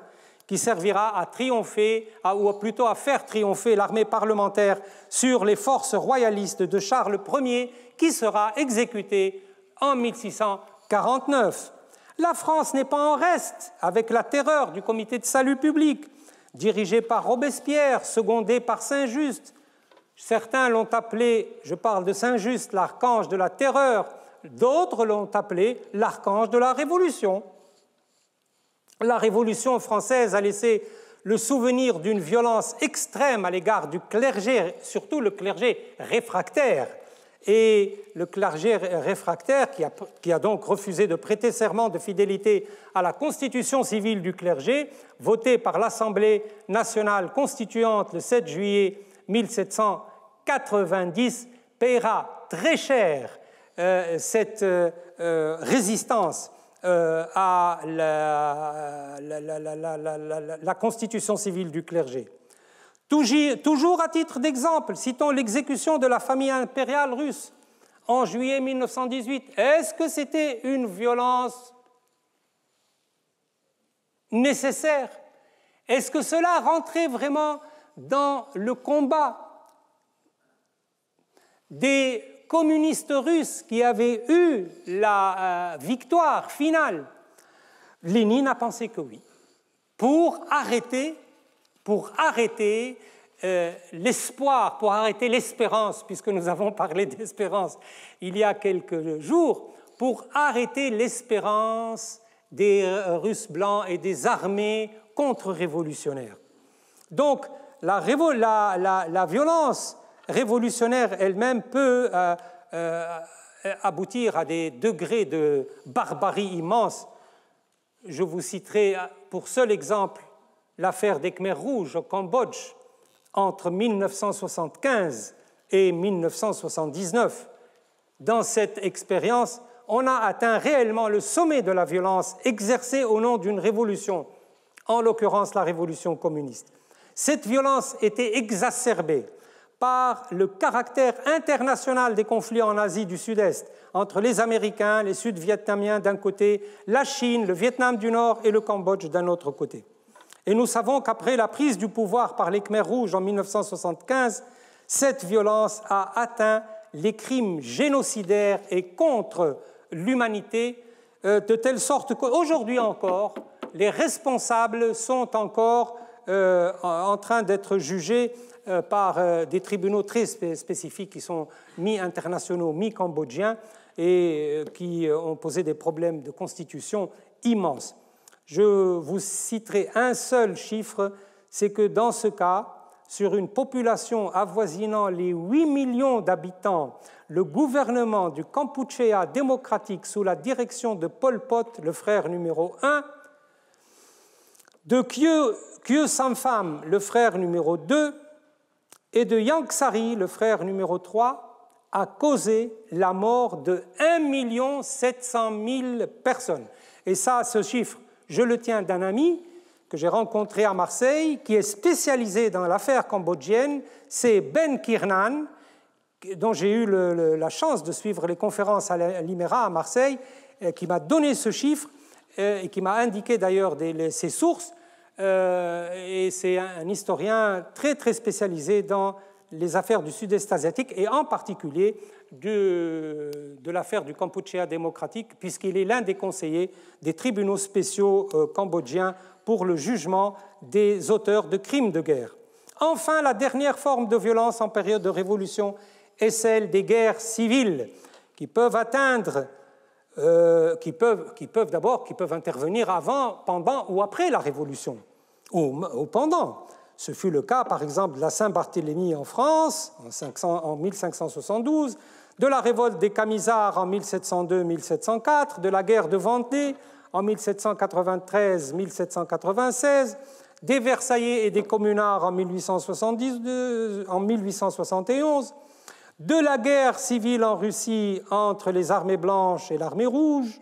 Speaker 1: qui servira à triompher, ou plutôt à faire triompher l'armée parlementaire sur les forces royalistes de Charles Ier, qui sera exécutée en 1649. La France n'est pas en reste avec la terreur du comité de salut public, dirigé par Robespierre, secondé par Saint-Just. Certains l'ont appelé, je parle de Saint-Just, l'archange de la terreur, d'autres l'ont appelé l'archange de la Révolution. La Révolution française a laissé le souvenir d'une violence extrême à l'égard du clergé, surtout le clergé réfractaire. Et le clergé réfractaire, qui a donc refusé de prêter serment de fidélité à la constitution civile du clergé, votée par l'Assemblée nationale constituante le 7 juillet 1790, paiera très cher cette résistance à la constitution civile du clergé. Toujours à titre d'exemple, citons l'exécution de la famille impériale russe en juillet 1918. Est-ce que c'était une violence nécessaire? Est-ce que cela rentrait vraiment dans le combat des communistes russes qui avaient eu la victoire finale? Lénine a pensé que oui, pour arrêter l'espoir, pour arrêter l'espérance, puisque nous avons parlé d'espérance il y a quelques jours, pour arrêter l'espérance des Russes blancs et des armées contre-révolutionnaires. Donc, la violence révolutionnaire elle-même peut aboutir à des degrés de barbarie immenses. Je vous citerai pour seul exemple l'affaire des Khmers rouges au Cambodge entre 1975 et 1979. Dans cette expérience, on a atteint réellement le sommet de la violence exercée au nom d'une révolution, en l'occurrence la révolution communiste. Cette violence était exacerbée par le caractère international des conflits en Asie du Sud-Est, entre les Américains, les Sud-Vietnamiens d'un côté, la Chine, le Vietnam du Nord et le Cambodge d'un autre côté. Et nous savons qu'après la prise du pouvoir par les Khmers rouges en 1975, cette violence a atteint les crimes génocidaires et contre l'humanité, de telle sorte qu'aujourd'hui encore, les responsables sont encore en train d'être jugés par des tribunaux très spécifiques qui sont mi-internationaux, mi-cambodgiens et qui ont posé des problèmes de constitution immenses. Je vous citerai un seul chiffre, c'est que dans ce cas, sur une population avoisinant les 8 millions d'habitants, le gouvernement du Kampuchéa démocratique sous la direction de Pol Pot, le frère numéro 1, de Khieu Samphan, le frère numéro 2, et de Ieng Sary, le frère numéro 3, a causé la mort de 1 700 000 personnes. Et ça, ce chiffre, je le tiens d'un ami que j'ai rencontré à Marseille, qui est spécialisé dans l'affaire cambodgienne, c'est Ben Kirnan, dont j'ai eu la chance de suivre les conférences à l'IMERA à Marseille, qui m'a donné ce chiffre et qui m'a indiqué d'ailleurs ses sources. Et c'est un historien très, très spécialisé dans les affaires du Sud-Est asiatique et en particulier de l'affaire du Kampuchéa démocratique, puisqu'il est l'un des conseillers des tribunaux spéciaux cambodgiens pour le jugement des auteurs de crimes de guerre. Enfin, la dernière forme de violence en période de révolution est celle des guerres civiles qui peuvent atteindre, qui peuvent intervenir avant, pendant ou après la révolution, ou pendant. Ce fut le cas, par exemple, de la Saint-Barthélemy en France, en 1572, de la révolte des Camisards en 1702-1704, de la guerre de Vendée en 1793-1796, des Versaillais et des Communards en 1871, de la guerre civile en Russie entre les armées blanches et l'armée rouge,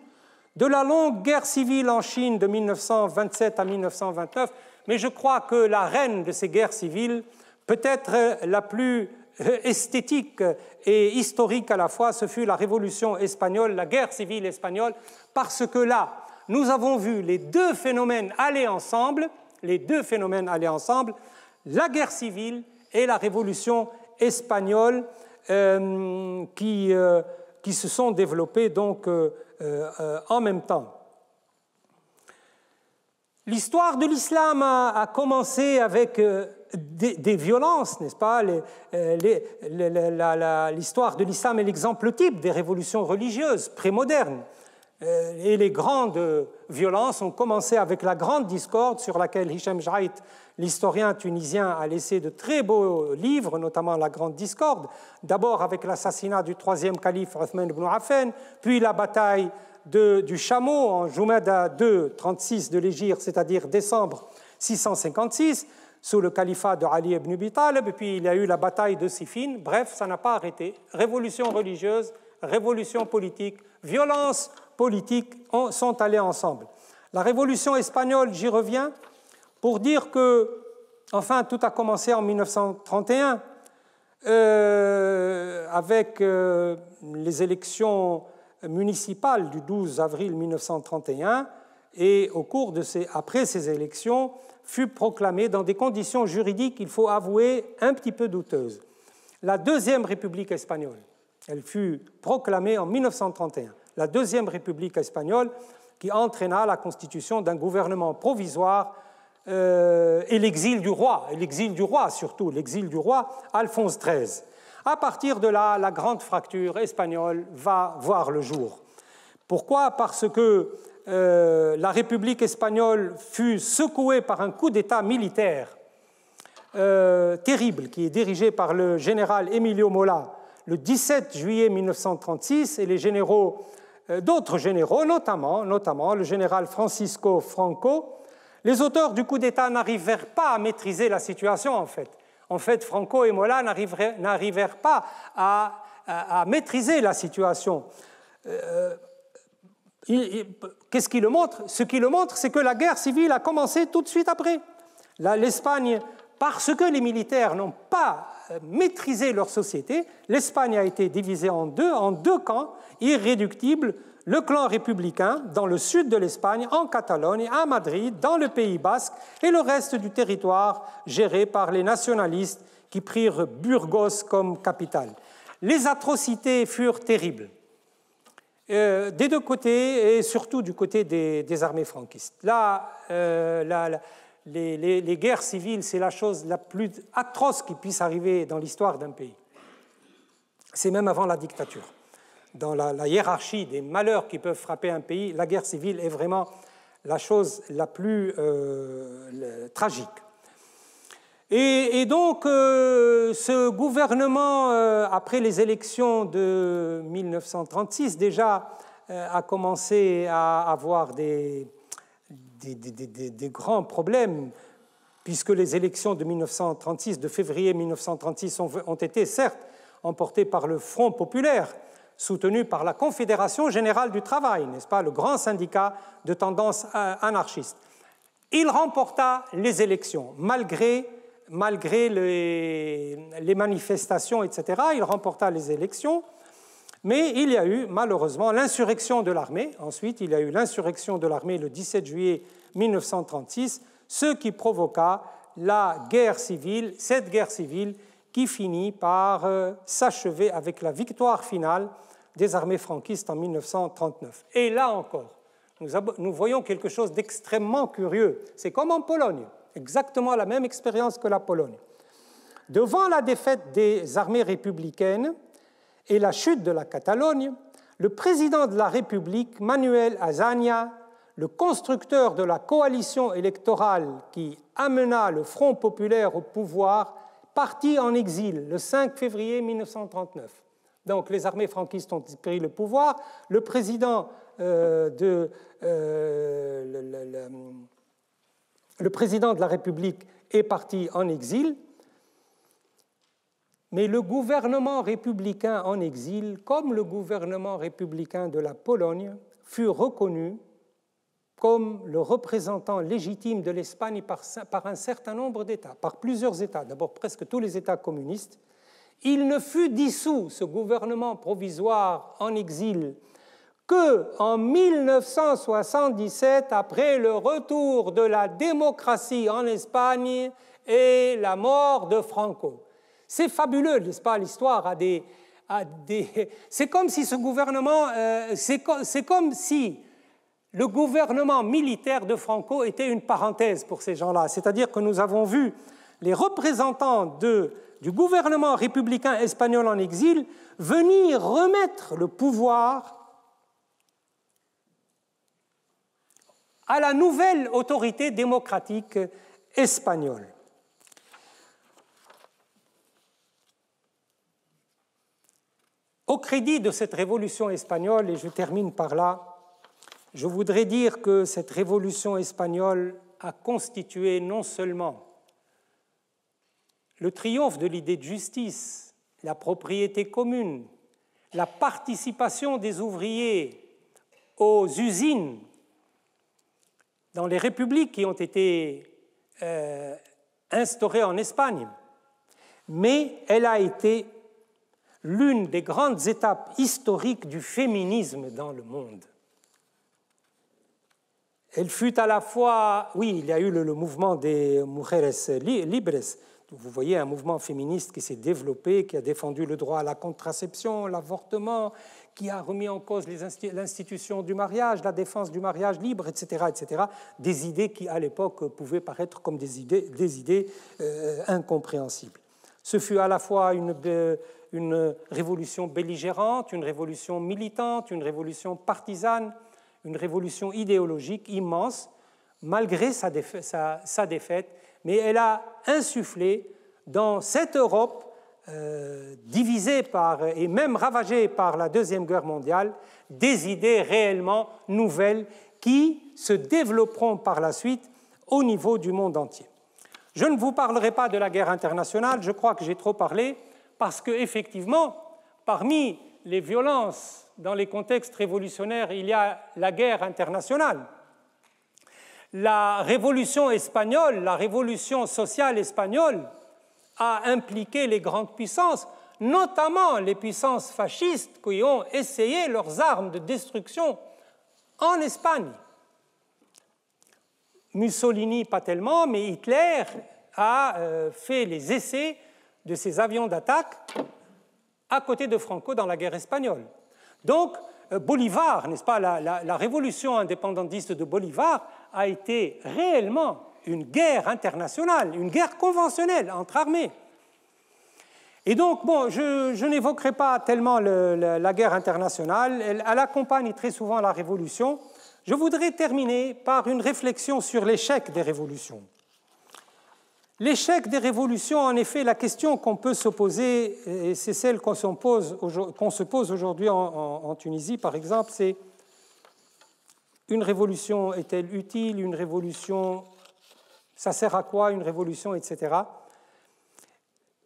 Speaker 1: de la longue guerre civile en Chine de 1927 à 1929, mais je crois que la reine de ces guerres civiles, peut-être la plus esthétique et historique à la fois, ce fut la Révolution espagnole, la guerre civile espagnole, parce que là, nous avons vu les deux phénomènes aller ensemble, la guerre civile et la Révolution espagnole qui se sont développées donc en même temps. L'histoire de l'islam a commencé avec des violences, n'est-ce pas? L'histoire de l'islam est l'exemple type des révolutions religieuses prémodernes. Et les grandes violences ont commencé avec la grande discorde sur laquelle Hicham Jait, l'historien tunisien, a laissé de très beaux livres, notamment La Grande Discorde, d'abord avec l'assassinat du troisième calife Othman ibn Affan, puis la bataille du Chameau en Jumada 2, 36 de l'Hégire, c'est-à-dire décembre 656, sous le califat de Ali ibn Abi Talib, et puis il y a eu la bataille de Siffin. Bref, ça n'a pas arrêté. Révolution religieuse, révolution politique, violence politique sont allés ensemble. La révolution espagnole, j'y reviens, pour dire que, enfin, tout a commencé en 1931 avec les élections municipales du 12 avril 1931, et au cours après ces élections, fut proclamée dans des conditions juridiques, il faut avouer, un petit peu douteuses. La Deuxième République espagnole, elle fut proclamée en 1931. La Deuxième République espagnole qui entraîna la constitution d'un gouvernement provisoire et l'exil du roi Alphonse XIII. À partir de là, la grande fracture espagnole va voir le jour. Pourquoi? Parce que la République espagnole fut secouée par un coup d'État militaire terrible qui est dirigé par le général Emilio Mola le 17 juillet 1936 et les généraux, d'autres généraux, notamment le général Francisco Franco. Les auteurs du coup d'État n'arrivèrent pas à maîtriser la situation en fait. En fait, Franco et Mola n'arrivèrent pas à maîtriser la situation. Qu'est-ce qui le montre? Ce qui le montre, c'est que la guerre civile a commencé tout de suite après. L'Espagne, parce que les militaires n'ont pas maîtrisé leur société, l'Espagne a été divisée en deux camps irréductibles. Le clan républicain dans le sud de l'Espagne, en Catalogne, à Madrid, dans le Pays basque, et le reste du territoire géré par les nationalistes qui prirent Burgos comme capitale. Les atrocités furent terribles, des deux côtés, et surtout du côté des armées franquistes. Là, les guerres civiles, c'est la chose la plus atroce qui puisse arriver dans l'histoire d'un pays. C'est même avant la dictature. Dans la hiérarchie des malheurs qui peuvent frapper un pays, la guerre civile est vraiment la chose la plus tragique. Et donc, ce gouvernement, après les élections de 1936, déjà a commencé à avoir des grands problèmes, puisque les élections de 1936, de février 1936, ont été certes emportées par le Front populaire, soutenu par la Confédération générale du travail, n'est-ce pas, le grand syndicat de tendance anarchiste. Il remporta les élections, malgré les manifestations, etc. Il remporta les élections, mais il y a eu malheureusement l'insurrection de l'armée. Ensuite, il y a eu l'insurrection de l'armée le 17 juillet 1936, ce qui provoqua la guerre civile, cette guerre civile qui finit par s'achever avec la victoire finale des armées franquistes en 1939. Et là encore, nous voyons quelque chose d'extrêmement curieux. C'est comme en Pologne, exactement la même expérience que la Pologne. Devant la défaite des armées républicaines et la chute de la Catalogne, le président de la République, Manuel Azaña, le constructeur de la coalition électorale qui amena le Front populaire au pouvoir, partit en exil le 5 février 1939. Donc les armées franquistes ont pris le pouvoir, le président de la République est parti en exil, mais le gouvernement républicain en exil, comme le gouvernement républicain de la Pologne, fut reconnu comme le représentant légitime de l'Espagne par un certain nombre d'États, par plusieurs États, d'abord presque tous les États communistes. Il ne fut dissous, ce gouvernement provisoire en exil, qu'en 1977, après le retour de la démocratie en Espagne et la mort de Franco. C'est fabuleux, n'est-ce pas? L'histoire c'est comme si ce gouvernement, c'est comme si le gouvernement militaire de Franco était une parenthèse pour ces gens-là. C'est-à-dire que nous avons vu les représentants du gouvernement républicain espagnol en exil venir remettre le pouvoir à la nouvelle autorité démocratique espagnole. Au crédit de cette révolution espagnole, et je termine par là, je voudrais dire que cette révolution espagnole a constitué non seulement le triomphe de l'idée de justice, la propriété commune, la participation des ouvriers aux usines dans les républiques qui ont été instaurées en Espagne, mais elle a été l'une des grandes étapes historiques du féminisme dans le monde. Elle fut à la fois, oui, il y a eu le mouvement des Mujeres Libres, vous voyez un mouvement féministe qui s'est développé, qui a défendu le droit à la contraception, l'avortement, qui a remis en cause l'institution du mariage, la défense du mariage libre, etc., etc., des idées qui, à l'époque, pouvaient paraître comme des idées incompréhensibles. Ce fut à la fois une révolution belligérante, une révolution militante, une révolution partisane, une révolution idéologique immense, malgré sa défaite, mais elle a insufflé dans cette Europe divisée et même ravagée par la Deuxième Guerre mondiale, des idées réellement nouvelles qui se développeront par la suite au niveau du monde entier. Je ne vous parlerai pas de la guerre internationale, je crois que j'ai trop parlé, parce qu'effectivement, parmi les violences dans les contextes révolutionnaires, il y a la guerre internationale. La révolution espagnole, la révolution sociale espagnole a impliqué les grandes puissances, notamment les puissances fascistes qui ont essayé leurs armes de destruction en Espagne. Mussolini, pas tellement, mais Hitler a fait les essais de ses avions d'attaque à côté de Franco dans la guerre espagnole. Donc, Bolivar, n'est-ce pas, la révolution indépendantiste de Bolivar a été réellement une guerre internationale, une guerre conventionnelle entre armées. Et donc, bon, je n'évoquerai pas tellement la guerre internationale, elle accompagne très souvent la révolution. Je voudrais terminer par une réflexion sur l'échec des révolutions. L'échec des révolutions, en effet, la question qu'on peut se poser, et c'est celle qu'on se pose aujourd'hui en Tunisie, par exemple, c'est une révolution est-elle utile, une révolution, ça sert à quoi, une révolution, etc.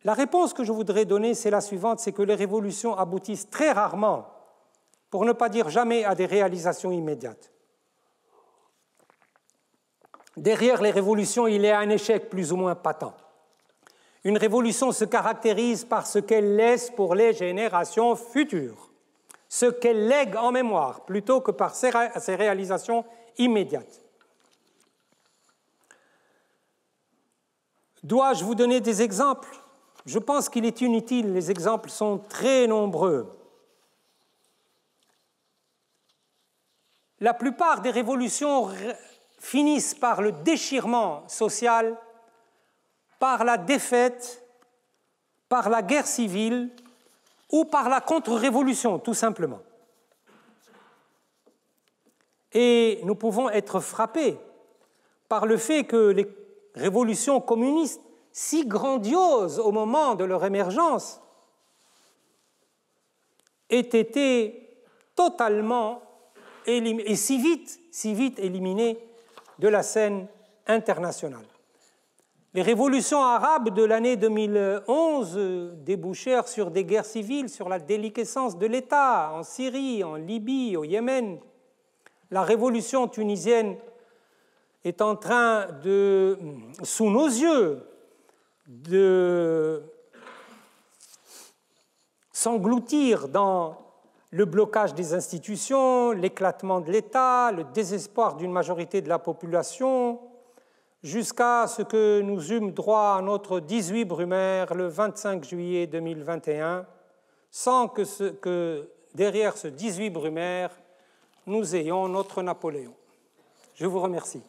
Speaker 1: La réponse que je voudrais donner, c'est la suivante, c'est que les révolutions aboutissent très rarement, pour ne pas dire jamais, à des réalisations immédiates. Derrière les révolutions, il y a un échec plus ou moins patent. Une révolution se caractérise par ce qu'elle laisse pour les générations futures, ce qu'elle lègue en mémoire, plutôt que par ses réalisations immédiates. Dois-je vous donner des exemples? Je pense qu'il est inutile, les exemples sont très nombreux. La plupart des révolutions finissent par le déchirement social, par la défaite, par la guerre civile ou par la contre-révolution, tout simplement. Et nous pouvons être frappés par le fait que les révolutions communistes, si grandioses au moment de leur émergence, aient été totalement éliminés, et si vite éliminés de la scène internationale. Les révolutions arabes de l'année 2011 débouchèrent sur des guerres civiles, sur la déliquescence de l'État en Syrie, en Libye, au Yémen. La révolution tunisienne est en train de, sous nos yeux, de s'engloutir dans le blocage des institutions, l'éclatement de l'État, le désespoir d'une majorité de la population, jusqu'à ce que nous eûmes droit à notre 18 Brumaire le 25 juillet 2021, sans que derrière ce 18 Brumaire, nous ayons notre Napoléon. Je vous remercie.